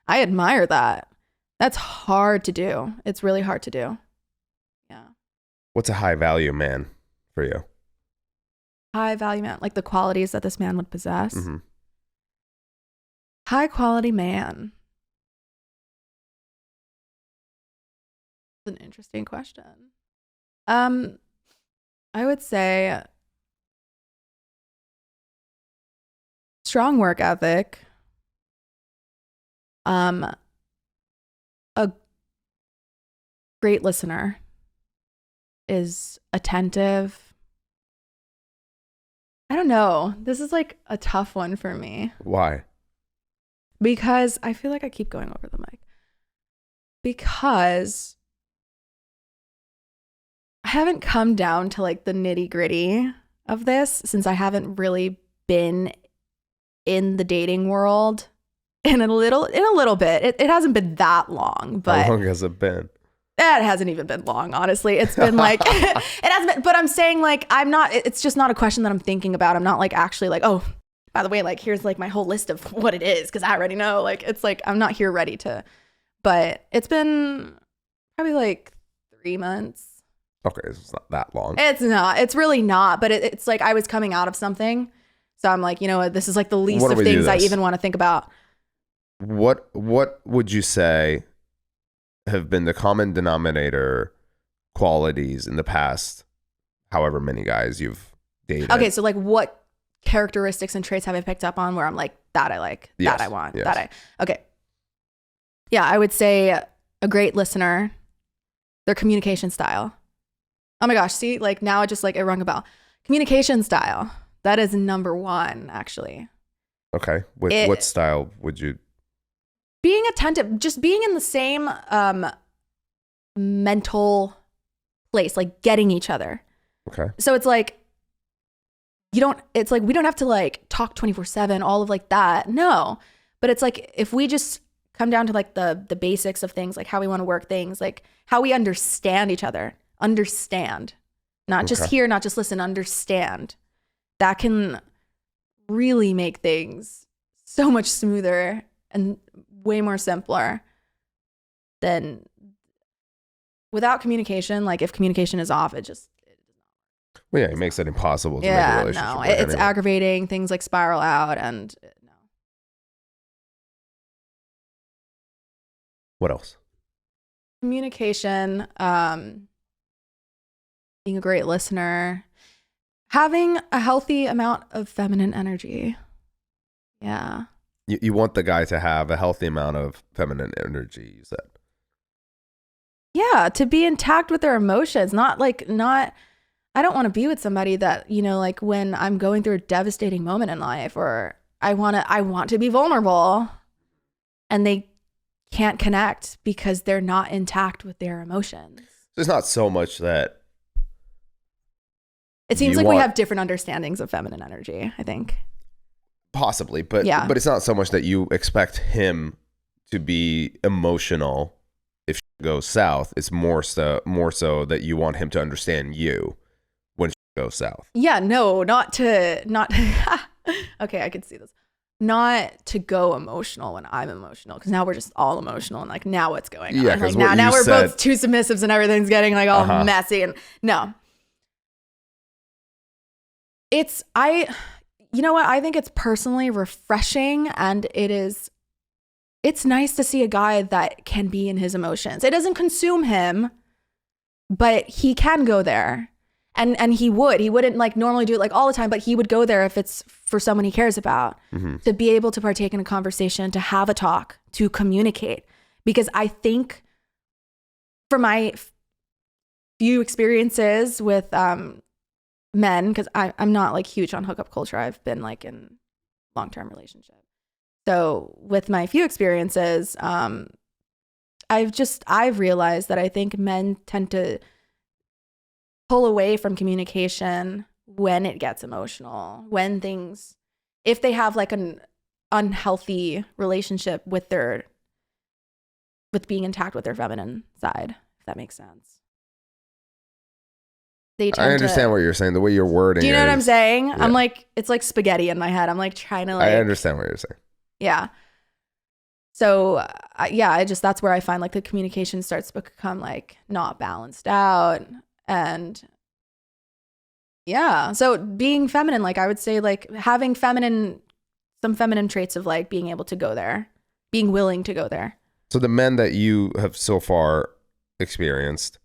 admire that. That's hard to do. It's really hard to do. Yeah. What's a high value man for you? High value man, like the qualities that this man would possess. Mm-hmm. High quality man. That's an interesting question. I would say strong work ethic. A great listener, is attentive. I don't know. This is like a tough one for me. Why? Because I feel like I keep going over the mic. Because I haven't come down to like the nitty gritty of this since I haven't really been in the dating world in a little bit. It hasn't been that long, but how long has it been? It hasn't even been long, honestly. It's been like, it hasn't been, but I'm saying like, it's just not a question that I'm thinking about. I'm not like actually like, oh, by the way, like here's like my whole list of what it is. Cause I already know, like, it's like, I'm not here ready to, but it's been probably like 3 months. Okay. It's not that long. It's really not, but it's like I was coming out of something. So I'm like, you know what, this is like the least of things I even want to think about. What would you say have been the common denominator qualities in the past, however many guys you've dated? Okay, so like what characteristics and traits have I picked up on where I'm like, that I like, yes, that I want, yes. Okay. Yeah, I would say a great listener, their communication style. Oh my gosh, see, like now it rung a bell. Communication style. That is number one, actually. Okay. What style would you? Being attentive, just being in the same mental place, like getting each other. Okay. So it's like, we don't have to like talk 24/7, all of like that. No, but it's like, if we just come down to like the basics of things, like how we want to work things, like how we understand each other, not just hear, not just listen, understand. That can really make things so much smoother and way more simpler than without communication. Like if communication is off, it makes it impossible to make a relationship. No, it's aggravating. Things like spiral out and no. What else? Communication, being a great listener, having a healthy amount of feminine energy. Yeah. You want the guy to have a healthy amount of feminine energy, you said. Yeah, to be intact with their emotions, I don't want to be with somebody that, you know, like when I'm going through a devastating moment in life, or I want to be vulnerable, and they can't connect because they're not intact with their emotions. It's not so much that it seems like we have different understandings of feminine energy, I think. Possibly, but it's not so much that you expect him to be emotional if shit goes south. It's more so that you want him to understand you when shit goes south. Yeah, no, not okay, I could see this. Not to go emotional when I'm emotional, because now we're just all emotional and like, now what's going on? Like now we're both too submissives and everything's getting like all messy, and no. You know what? I think it's personally refreshing, and it's nice to see a guy that can be in his emotions. It doesn't consume him, but he can go there. And he wouldn't like normally do it like all the time, but he would go there if it's for someone he cares about, to be able to partake in a conversation, to have a talk, to communicate. Because I think for my few experiences with men, because I'm not like huge on hookup culture. I've been like in long-term relationships. So with my few experiences, I've realized that I think men tend to pull away from communication when it gets emotional, if they have like an unhealthy relationship with being intact with their feminine side, if that makes sense. I understand what you're saying. The way you're wording. Do you know what I'm saying? Yeah. I'm like, it's like spaghetti in my head. I'm like trying to like. I understand what you're saying. Yeah. So that's where I find like the communication starts to become like not balanced out. And yeah, so being feminine, like I would say like having some feminine traits of like being able to go there, being willing to go there. So the men that you have so far experienced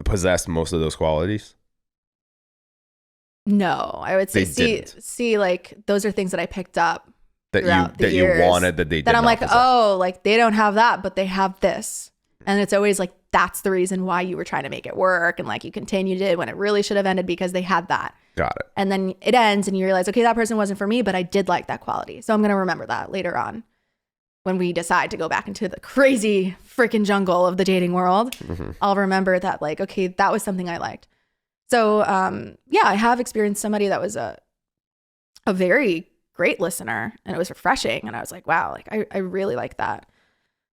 possess most of those qualities? No, I would say see like those are things that I picked up that you wanted that they did that I'm not like possess. Oh, like they don't have that, but they have this, and it's always like that's the reason why you were trying to make it work, and like you continued it when it really should have ended because they had that. Got it. And then it ends, and you realize, okay, that person wasn't for me, but I did like that quality, so I'm gonna remember that later on when we decide to go back into the crazy freaking jungle of the dating world. I'll remember that like, okay, that was something I liked. So I have experienced somebody that was a very great listener, and it was refreshing, and I was like, wow, like I really like that.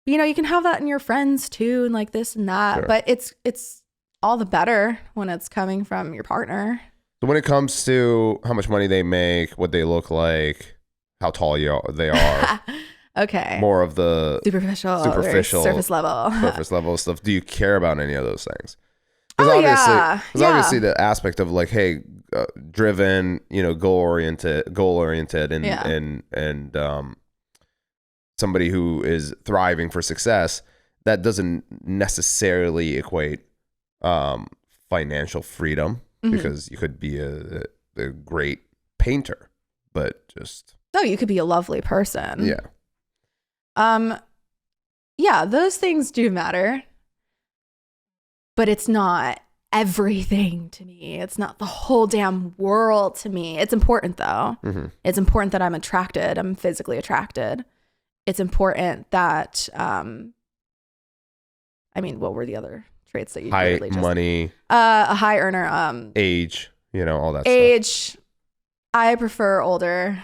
But, you can have that in your friends too, and like this and that. Sure. But it's all the better when it's coming from your partner. So when it comes to how much money they make, what they look like, how tall they are. Okay. More of the superficial surface level stuff. Do you care about any of those things? Because obviously the aspect of like, hey, driven, goal oriented, and somebody who is thriving for success, that doesn't necessarily equate financial freedom, because you could be a great painter, but just you could be a lovely person. Yeah. Those things do matter, but it's not everything to me. It's not the whole damn world to me. It's important though. It's important that I'm attracted. I'm physically attracted. It's important that, what were the other traits that you high money, a high earner, age, all that age, stuff. I prefer older.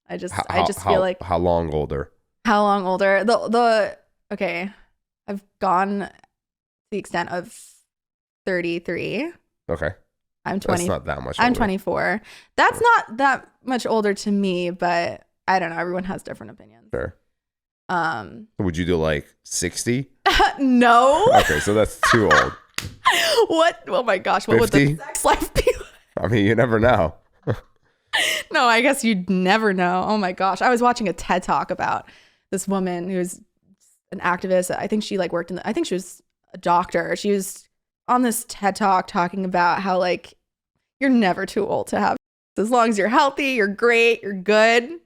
I just feel like how long older? How long older? Okay, I've gone to the extent of 33. Okay. I'm 20. That's not that much older. I'm 24. That's not that much older to me, but I don't know. Everyone has different opinions. Sure. Would you do like 60? No. Okay, so that's too old. What? Oh my gosh. What 50? Would the sex life be like? I mean, you never know. No, I guess you'd never know. Oh my gosh. I was watching a TED Talk about this woman who's an activist. I think she worked I think she was a doctor. She was on this TED Talk talking about how like you're never too old to have, as long as you're healthy, you're great, you're good.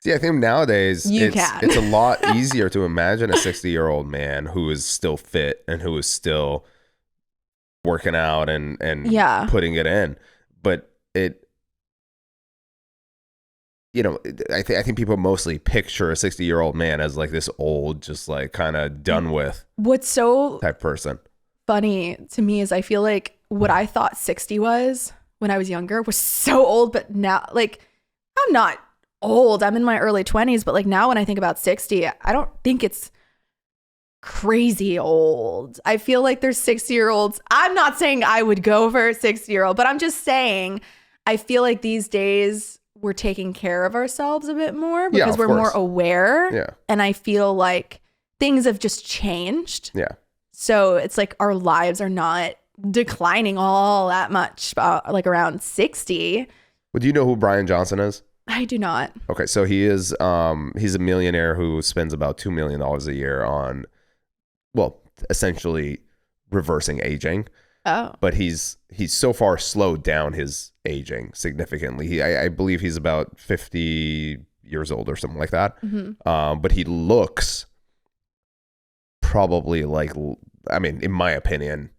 See, I think nowadays it's a lot easier to imagine a 60-year-old man who is still fit and who is still working out and putting it in. But you know, I think people mostly picture a 60-year-old man as like this old, just like kind of done with what's so type person. Funny to me is I feel like what I thought 60 was when I was younger was so old, but now, like, I'm not old. I'm in my early 20s, but like now when I think about 60, I don't think it's crazy old. I feel like there's 60-year-olds. I'm not saying I would go for a 60-year-old, but I'm just saying I feel like these days we're taking care of ourselves a bit more because we're more aware. Yeah. And I feel like things have just changed. Yeah. So it's like our lives are not declining all that much, like around 60. Well, do you know who Brian Johnson is? I do not. Okay, so he is he's a millionaire who spends about $2 million a year on, well, essentially reversing aging. Oh. But he's so far slowed down his aging significantly. I believe he's about 50 years old or something like that. Mm-hmm. But he looks probably like, I mean, in my opinion,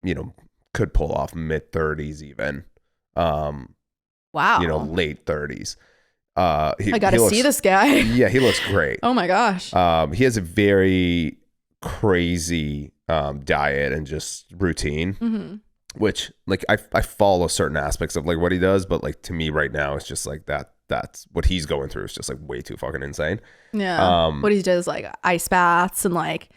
you know, could pull off mid 30s even. Wow. You know, late 30s. I got to see this guy. Yeah, he looks great. Oh my gosh. He has a very crazy diet and just routine, mm-hmm. which like I follow certain aspects of like what he does, but like to me right now it's just like that's what he's going through is just like way too fucking insane. Yeah. What he does, like ice baths and like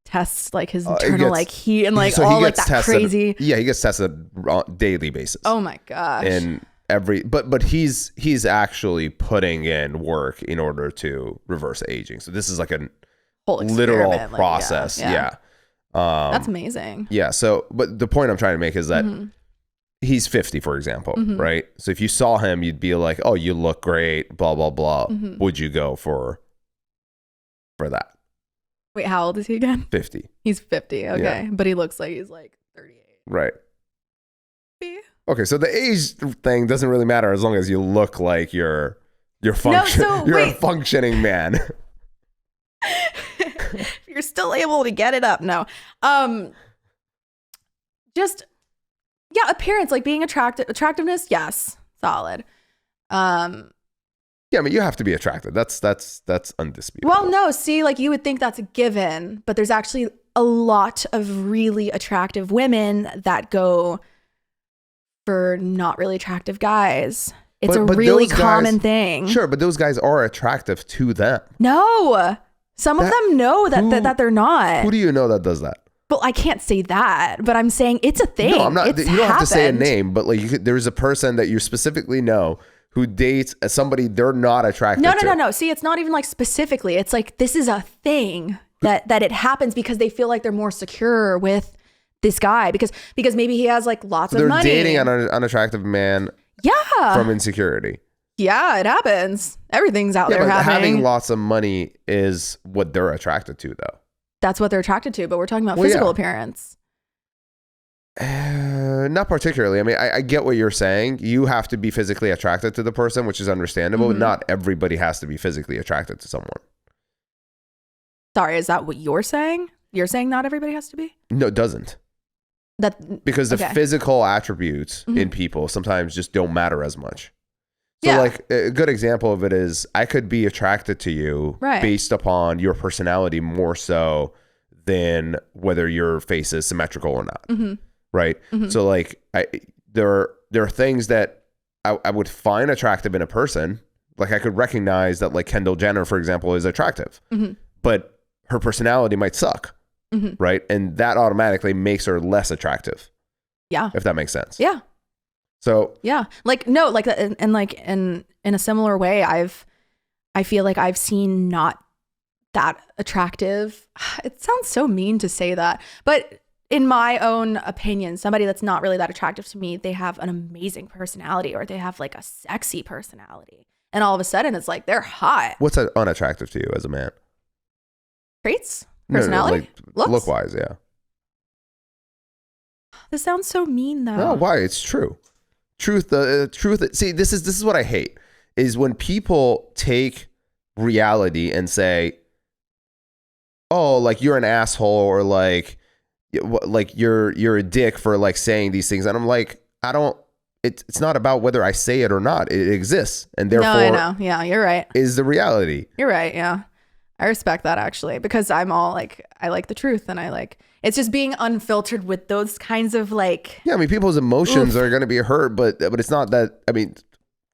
tests like his internal like heat and like so all like that tested, crazy. Yeah, he gets tested on daily basis. Oh my gosh. And but he's actually putting in work in order to reverse aging. So this is like a whole literal process. Like, yeah. That's amazing. Yeah. So, but the point I'm trying to make is that mm-hmm. he's 50, for example, mm-hmm. right? So if you saw him, you'd be like, oh, you look great, blah, blah, blah. Mm-hmm. Would you go for that? Wait, how old is he again? 50. He's 50. Okay. Yeah. But he looks like he's like 38. Right. Yeah. Okay. So the age thing doesn't really matter as long as you look like you're function. No, so, you're wait. a functioning man. You're still able to get it up. No. Just appearance, like being attractiveness, yes, solid. Yeah, I mean, you have to be attractive. That's undisputed. Well, no, see, like you would think that's a given, but there's actually a lot of really attractive women that go for not really attractive guys. It's a really common thing. Sure, but those guys are attractive to them. No. Some of them know that they're not. Who do you know that does that? Well, I can't say that, but I'm saying it's a thing. No, I'm not. It's you don't have to say a happened. name, but like there's a person that you specifically know who dates somebody they're not attracted to. No. See, it's not even like specifically. It's like this is a thing that it happens because they feel like they're more secure with this guy because maybe he has like lots of money. They're dating an unattractive man. Yeah. From insecurity. Yeah, it happens. Everything's out there happening. Having lots of money is what they're attracted to, though. That's what they're attracted to, but we're talking about physical appearance. Not particularly. I mean, I get what you're saying. You have to be physically attracted to the person, which is understandable. Mm-hmm. But not everybody has to be physically attracted to someone. Sorry, is that what you're saying? You're saying not everybody has to be? No, it doesn't. Because the physical attributes mm-hmm. in people sometimes just don't matter as much. So like a good example of it is I could be attracted to you based upon your personality more so than whether your face is symmetrical or not. Mm-hmm. Right. Mm-hmm. So like there are things that I would find attractive in a person. Like I could recognize that like Kendall Jenner, for example, is attractive, mm-hmm. but her personality might suck. Mm-hmm. Right. And that automatically makes her less attractive. Yeah. If that makes sense. Yeah. So yeah, like no, like and like in a similar way, I feel like I've seen not that attractive. It sounds so mean to say that, but in my own opinion, somebody that's not really that attractive to me, they have an amazing personality or they have like a sexy personality, and all of a sudden it's like they're hot. What's unattractive to you as a man? Traits, personality, no, like, look wise, yeah. This sounds so mean though. No, why? It's true. Truth. See, this is what I hate is when people take reality and say, "Oh, like you're an asshole," or like you're a dick for like saying these things, and I'm like, I don't it's not about whether I say it or not. It exists, and therefore, no, I know. Yeah, you're right. Is the reality. You're right. Yeah, I respect that actually, because I'm all like, I like the truth, and I like, it's just being unfiltered with those kinds of like. Yeah, I mean, people's emotions are going to be hurt, but it's not that. I mean,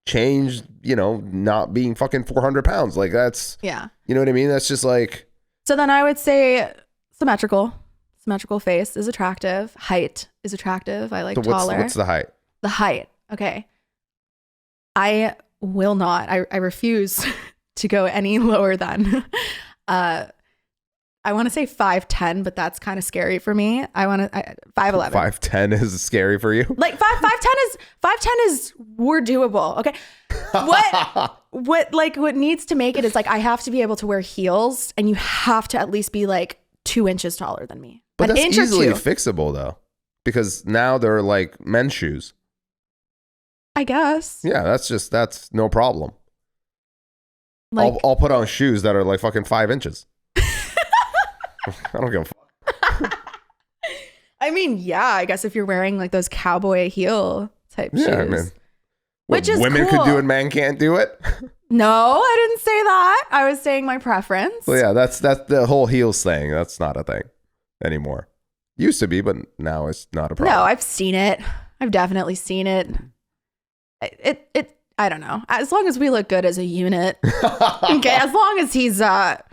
change, not being fucking 400 pounds, like that's. Yeah. You know what I mean? That's just like. So then I would say symmetrical face is attractive. Height is attractive. I like taller. What's the height? The height. Okay. I will not. I refuse to go any lower than. I want to say 5'10", but that's kind of scary for me. I want to 5'11". 5'10" is scary for you? Like 5'10" is we're doable. Okay. What needs to make it is like I have to be able to wear heels, and you have to at least be like 2 inches taller than me. But that's easily fixable though, because now they're like men's shoes. I guess. Yeah, that's no problem. Like, I'll put on shoes that are like fucking 5 inches. I don't give a fuck. I mean, yeah, I guess if you're wearing like those cowboy heel type shoes. Yeah, I mean, which is women cool. could do it, men can't do it. No, I didn't say that. I was saying my preference. Well, yeah, that's the whole heels thing. That's not a thing anymore. Used to be, but now it's not a problem. No, I've seen it. I've definitely seen it. It I don't know. As long as we look good as a unit. Okay, as long as he's a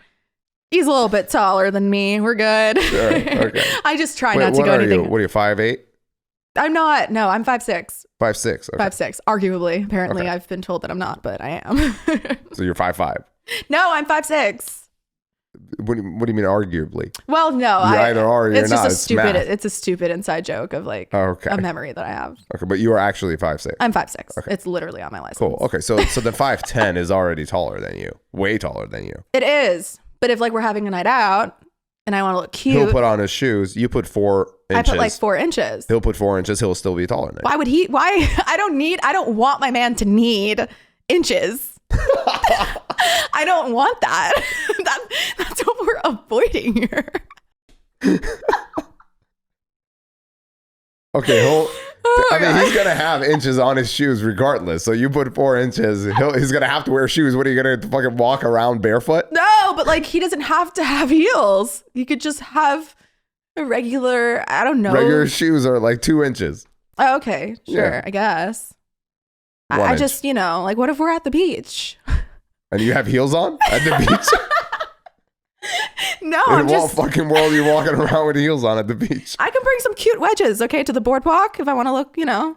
little bit taller than me, we're good. Sure, okay. I just try not to go anything. What are you, 5'8"? I'm not. No, I'm 5'6". 5'6". Okay. 5'6". Arguably. Apparently, okay. I've been told that I'm not, but I am. So you're 5'5". No, I'm 5'6". What do you mean arguably? Well, no. You either are or you're not. It's a stupid inside joke of like a memory that I have. Okay, but you are actually 5'6". I'm 5'6". Okay. It's literally on my license. Cool. Okay, so the 5'10" is already taller than you. Way taller than you. It is. But if like we're having a night out and I want to look cute. He'll put on his shoes. You put 4 inches. I put like 4 inches. He'll put 4 inches. He'll still be taller than you. Why would he? Why? I don't want my man to need inches. I don't want that. That's what we're avoiding here. Okay, he's gonna have inches on his shoes regardless. So you put 4 inches, he's gonna have to wear shoes. What are you gonna fucking walk around barefoot? No, but like he doesn't have to have heels. He could just have a regular. I don't know. Regular shoes are like 2 inches. Oh, okay, sure, yeah. I guess. I just, like, what if we're at the beach? And you have heels on at the beach? No, In what fucking world are you walking around with heels on at the beach? I can bring some cute wedges, okay, to the boardwalk if I want to look, a little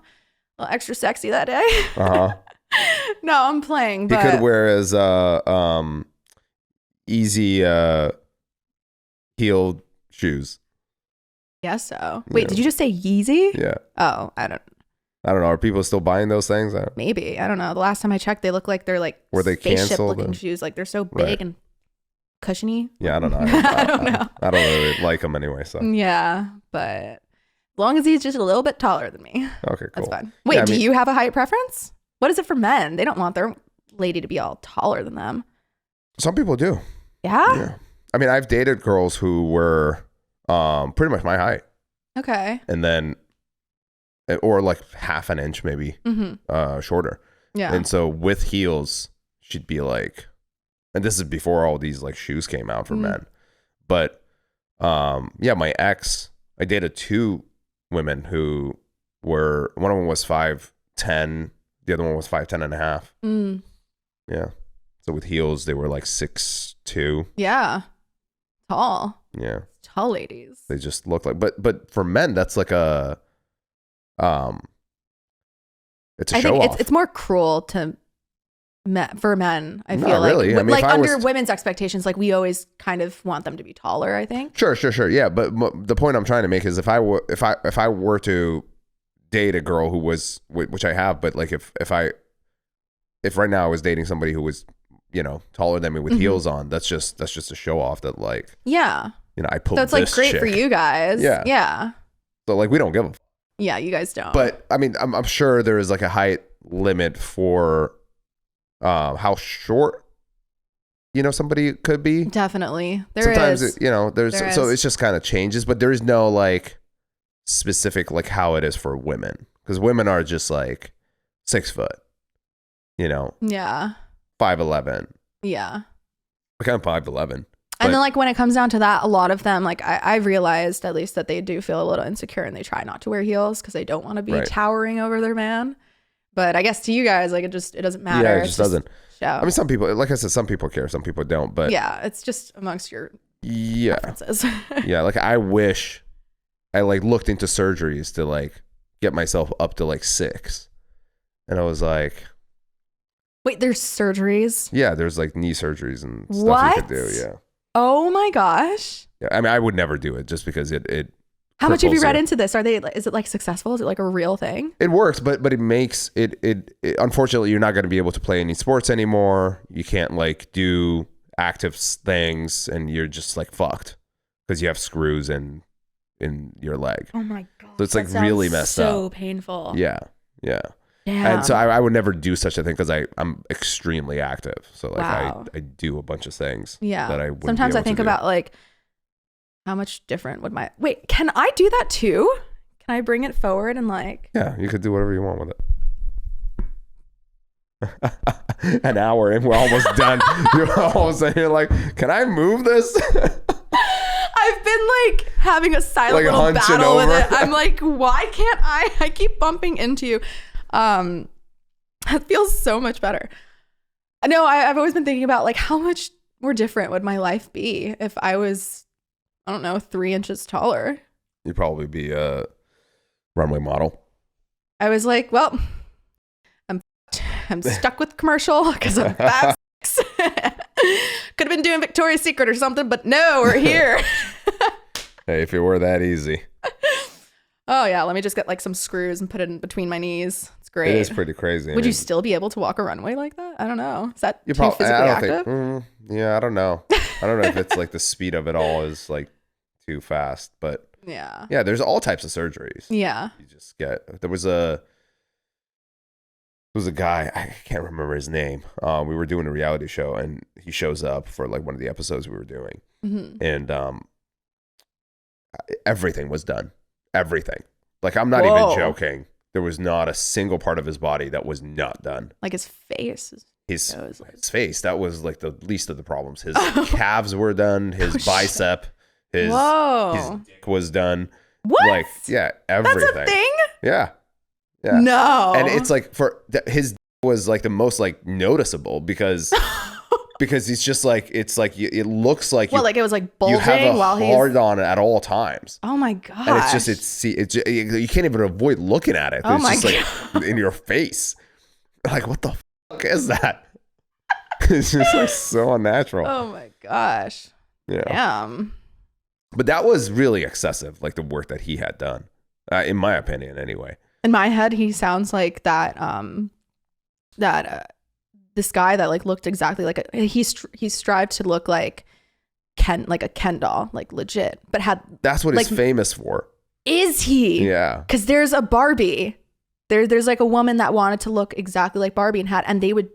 extra sexy that day. Uh-huh. No, I'm playing, but... He could wear his easy heeled shoes. Yes, so. Wait, did you just say Yeezy? Yeah. Oh, I don't know. Are people still buying those things? Maybe. I don't know. The last time I checked, they look like they're like were they spaceship looking shoes. Like they're so big and cushiony. Yeah, I don't know. I don't know. I don't really like them anyway. So yeah, but as long as he's just a little bit taller than me. Okay, cool. That's fine. Wait, do you have a height preference? What is it for men? They don't want their lady to be all taller than them. Some people do. Yeah? I mean, I've dated girls who were pretty much my height. Okay. And then, or like half an inch maybe shorter. Yeah. And so with heels, she'd be like, and this is before all these like shoes came out for men. But my ex, I dated 2 women who were, one of them was 5'10", the other one was 5'10" and a half. Yeah. So with heels, they were like 6'2". Yeah. Tall. Yeah. Tall ladies. They just look like, but for men, that's like a, it's a show off. It's more cruel for men. I feel like, really. I mean, like under women's expectations, like we always kind of want them to be taller. I think. Sure. Yeah, but the point I'm trying to make is if I were to date a girl who was, which I have, but like if right now I was dating somebody who was, taller than me with heels on, that's just a show off that like, yeah, I pulled. So it's like great for you guys. Yeah. So like we don't give a. Yeah, you guys don't. But I mean, I'm sure there is like a height limit for how short somebody could be. Definitely. Sometimes there's so it's just kind of changes, but there is no like specific, like how it is for women, because women are just like 6 foot, you know, yeah, 5'11". Yeah. Like I'm 5'11". And then like when it comes down to that, a lot of them, like I've realized at least that they do feel a little insecure and they try not to wear heels because they don't want to be towering over their man. But I guess to you guys, like it doesn't matter. Yeah, it just doesn't. Show. I mean, some people, like I said, some people care, some people don't. But yeah, it's just amongst your preferences. Yeah, like I wish I like looked into surgeries to like get myself up to like 6, and I was like, wait, there's surgeries? Yeah, there's like knee surgeries and stuff you could do. Yeah. Oh my gosh. Yeah, I mean, I would never do it just because it How much have you read into this? Is it like successful? Is it like a real thing? It works, but it makes it unfortunately, you're not going to be able to play any sports anymore. You can't like do active things, and you're just like fucked because you have screws in your leg. Oh my god. So it's like really messed up. So painful. Yeah. Yeah. Yeah. And so I would never do such a thing because I'm extremely active. So like wow. I do a bunch of things. Yeah. That I wouldn't Sometimes be I able think to do. about like how much different would wait, can I do that too? Can I bring it forward and like yeah, you could do whatever you want with it. An hour and we're almost done. You're like, can I move this? I've been like having a silent like little battle over. with it. I'm like, why can't I keep bumping into you. It feels so much better. No, I've always been thinking about like how much more different would my life be if I was, I don't know, 3 inches taller. You'd probably be a runway model. I was like, well, I'm stuck with commercial because I'm fat. Could have been doing Victoria's Secret or something, but no, we're here. Hey, if it were that easy. Oh yeah, let me just get like some screws and put it in between my knees. It's great. It is pretty crazy. Would you still be able to walk a runway like that? I don't know. Is that too physically active? Yeah, I don't know. I don't know if it's like the speed of it all is like too fast, but yeah, there's all types of surgeries. Yeah, you just get. There was a guy, I can't remember his name. We were doing a reality show, and he shows up for like one of the episodes we were doing, and everything was done. Everything. Like I'm not even joking. There was not a single part of his body that was not done. Like his face. His face. That was like the least of the problems. His calves were done. His bicep. His dick was done. What? Like yeah, everything. That's a thing? Yeah. Yeah. No. And it's like his dick was like the most like noticeable because he's just like it's like it looks like like it was like bulging you have a while he's hard on at all times. Oh my god! And it's just you can't even avoid looking at it. Oh it's my just like in your face. Like what the fuck is that? It's just like so unnatural. Oh my gosh! Yeah. Damn. But that was really excessive, like the work that he had done, in my opinion, anyway. In my head, he sounds like that. This guy that like looked exactly like he strived to look like a Ken doll, like legit, but that's what like, he's famous for. Is he? Yeah. Because there's a Barbie. There's like a woman that wanted to look exactly like Barbie and they would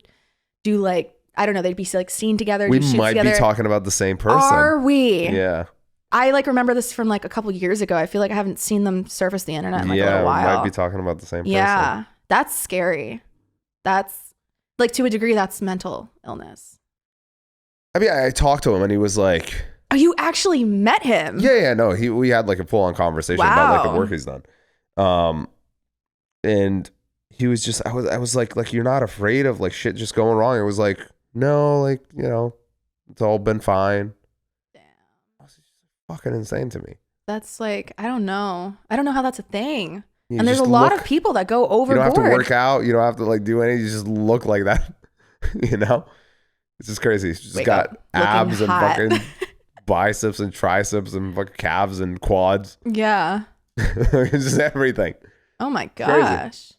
do like, I don't know, they'd be like seen together. We might be talking about the same person. Are we? Yeah. I like remember this from like a couple years ago. I feel like I haven't seen them surface the internet in like a little while. Yeah, we might be talking about the same person. Yeah, that's scary. That's like to a degree, that's mental illness. I mean, I talked to him and he was like, "Oh, you actually met him?" Yeah, no. We had like a full on conversation about like the work he's done. And he was just, I was like you're not afraid of like shit just going wrong. It was like, no, like you know, it's all been fine. Fucking insane to me. That's like I don't know how that's a thing. And there's a lot of people that go overboard. You don't have to work out. You don't have to like do anything. You just look like that. You know, it's just crazy. He's just got abs and fucking biceps and triceps and fucking calves and quads. Yeah, it's just everything. Oh my gosh, crazy.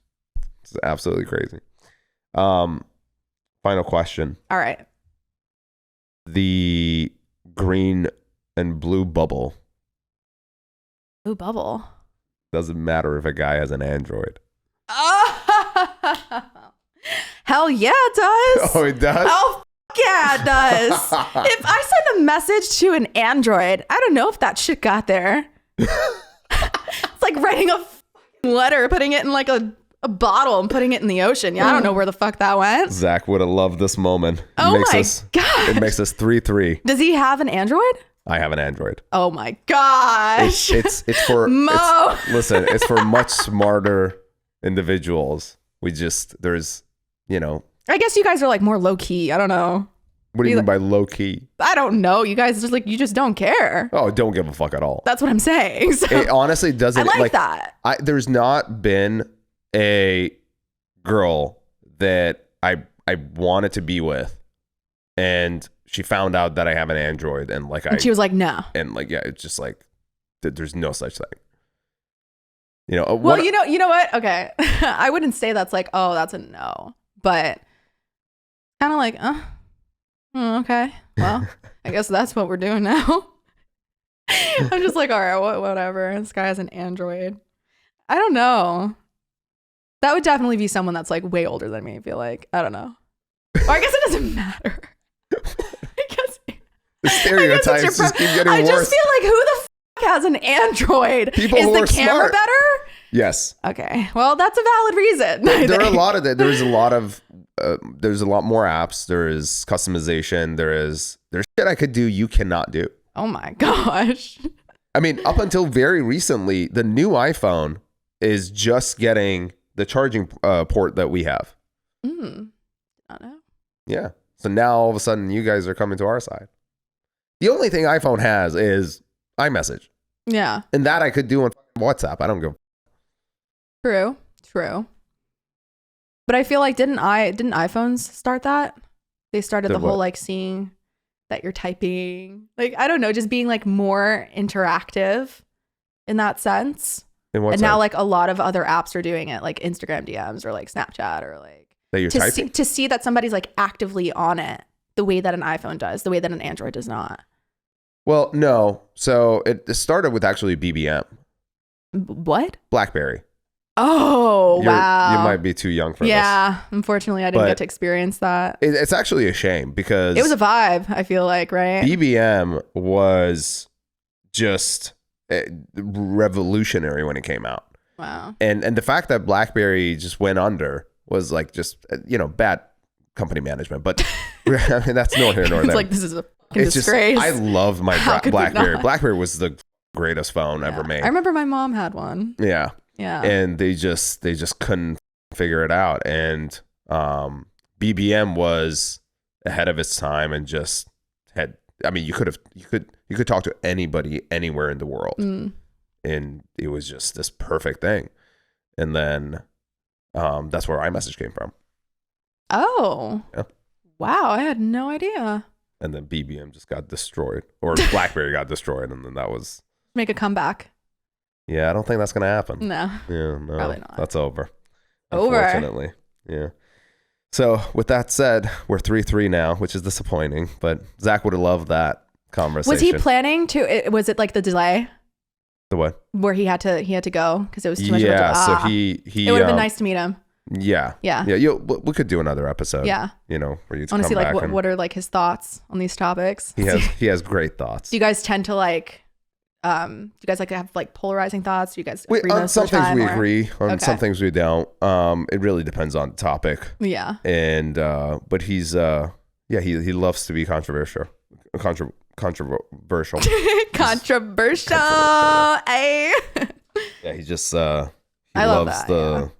It's absolutely crazy. Final question. All right. The green and blue bubble. Blue bubble. Doesn't matter if a guy has an Android. Oh, hell yeah, it does. Oh, it does? Hell yeah, it does. If I send a message to an Android, I don't know if that shit got there. It's like writing a letter, putting it in like a bottle and putting it in the ocean. Yeah, I don't know where the fuck that went. Zach would have loved this moment. Oh my God. It makes us 3-3. Does he have an Android? I have an Android. Oh my gosh. It's for Mo. Listen, it's for much smarter individuals. There's, I guess you guys are like more low key. I don't know. What do you mean by low key? I don't know. You guys just like, you just don't care. Oh, don't give a fuck at all. That's what I'm saying. So, it honestly doesn't. I like that. There's not been a girl that I wanted to be with, and she found out that I have an Android, and she was like, no. And it's just like, there's no such thing. Well, you know what? Okay. I wouldn't say that's like, oh, that's a no, but kind of like, okay. Well, I guess that's what we're doing now. I'm just like, all right, whatever. This guy has an Android. I don't know. That would definitely be someone that's like way older than me, I feel like. I don't know. Or I guess it doesn't matter. I guess the stereotypes just keep getting worse. I just feel like, who the fuck has an Android? Is the camera smart. Better? Yes. Okay. Well, that's a valid reason. There are a lot of that. There's a lot more apps. There is customization. There's shit I could do you cannot do. Oh my gosh. I mean, up until very recently, the new iPhone is just getting the charging port that we have. I don't know. Yeah. So now all of a sudden you guys are coming to our side. The only thing iPhone has is iMessage. Yeah. And that I could do on WhatsApp. I don't go. True. But I feel like didn't iPhones start that? They started the whole like seeing that you're typing. Like, I don't know, just being like more interactive in that sense. And now like a lot of other apps are doing it, like Instagram DMs or like Snapchat or like that you're typing? To see that somebody's like actively on it the way that an iPhone does, the way that an Android does not. Well, no. So it started with actually BBM. What? BlackBerry. Oh, wow. You might be too young for this. Yeah, unfortunately, I didn't get to experience that. It's actually a shame because it was a vibe, I feel like, right? BBM was just revolutionary when it came out. Wow. And the fact that BlackBerry just went under was like just, bad company management. But I mean, that's nor here nor there. It's like, this is a disgrace. I love my BlackBerry. BlackBerry was the greatest phone ever made. I remember my mom had one. Yeah. Yeah. And they just couldn't figure it out. And BBM was ahead of its time and just had, I mean, you could talk to anybody anywhere in the world. And it was just this perfect thing. And then that's where iMessage came from. Oh. Yeah. Wow, I had no idea. And then BBM just got destroyed, or BlackBerry got destroyed, and then that was make a comeback. Yeah, I don't think that's gonna happen. No. Yeah, no. Probably not. That's over. Unfortunately. Yeah. So with that said, we're 3-3 now, which is disappointing. But Zach would have loved that conversation. Was he planning to? Was it like the delay? The what? Where he had to go because it was too much. Yeah. So he. It would have been nice to meet him. Yeah. We could do another episode. Yeah. Where you want to see like what are like his thoughts on these topics. He has great thoughts. Do you guys tend to like? Do you guys like have like polarizing thoughts? Do you guys agree on some things we agree on, some things we don't. It really depends on the topic. Yeah. And but he's he loves to be controversial. Controversial. Hey. Yeah, he just he loves the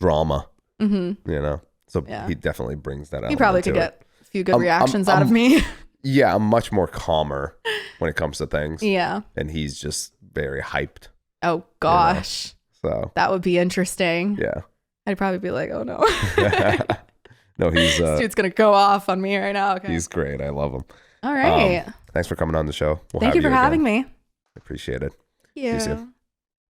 drama. Mm-hmm. So he definitely brings that out. He probably could get a few good reactions out of me. Yeah, I'm much more calmer when it comes to things. Yeah. And he's just very hyped. Oh, gosh. So that would be interesting. Yeah. I'd probably be like, oh, no. No, he's... this dude's going to go off on me right now. Okay. He's great. I love him. All right. Thanks for coming on the show. Thank you for having me. Appreciate it. Yeah. See you soon.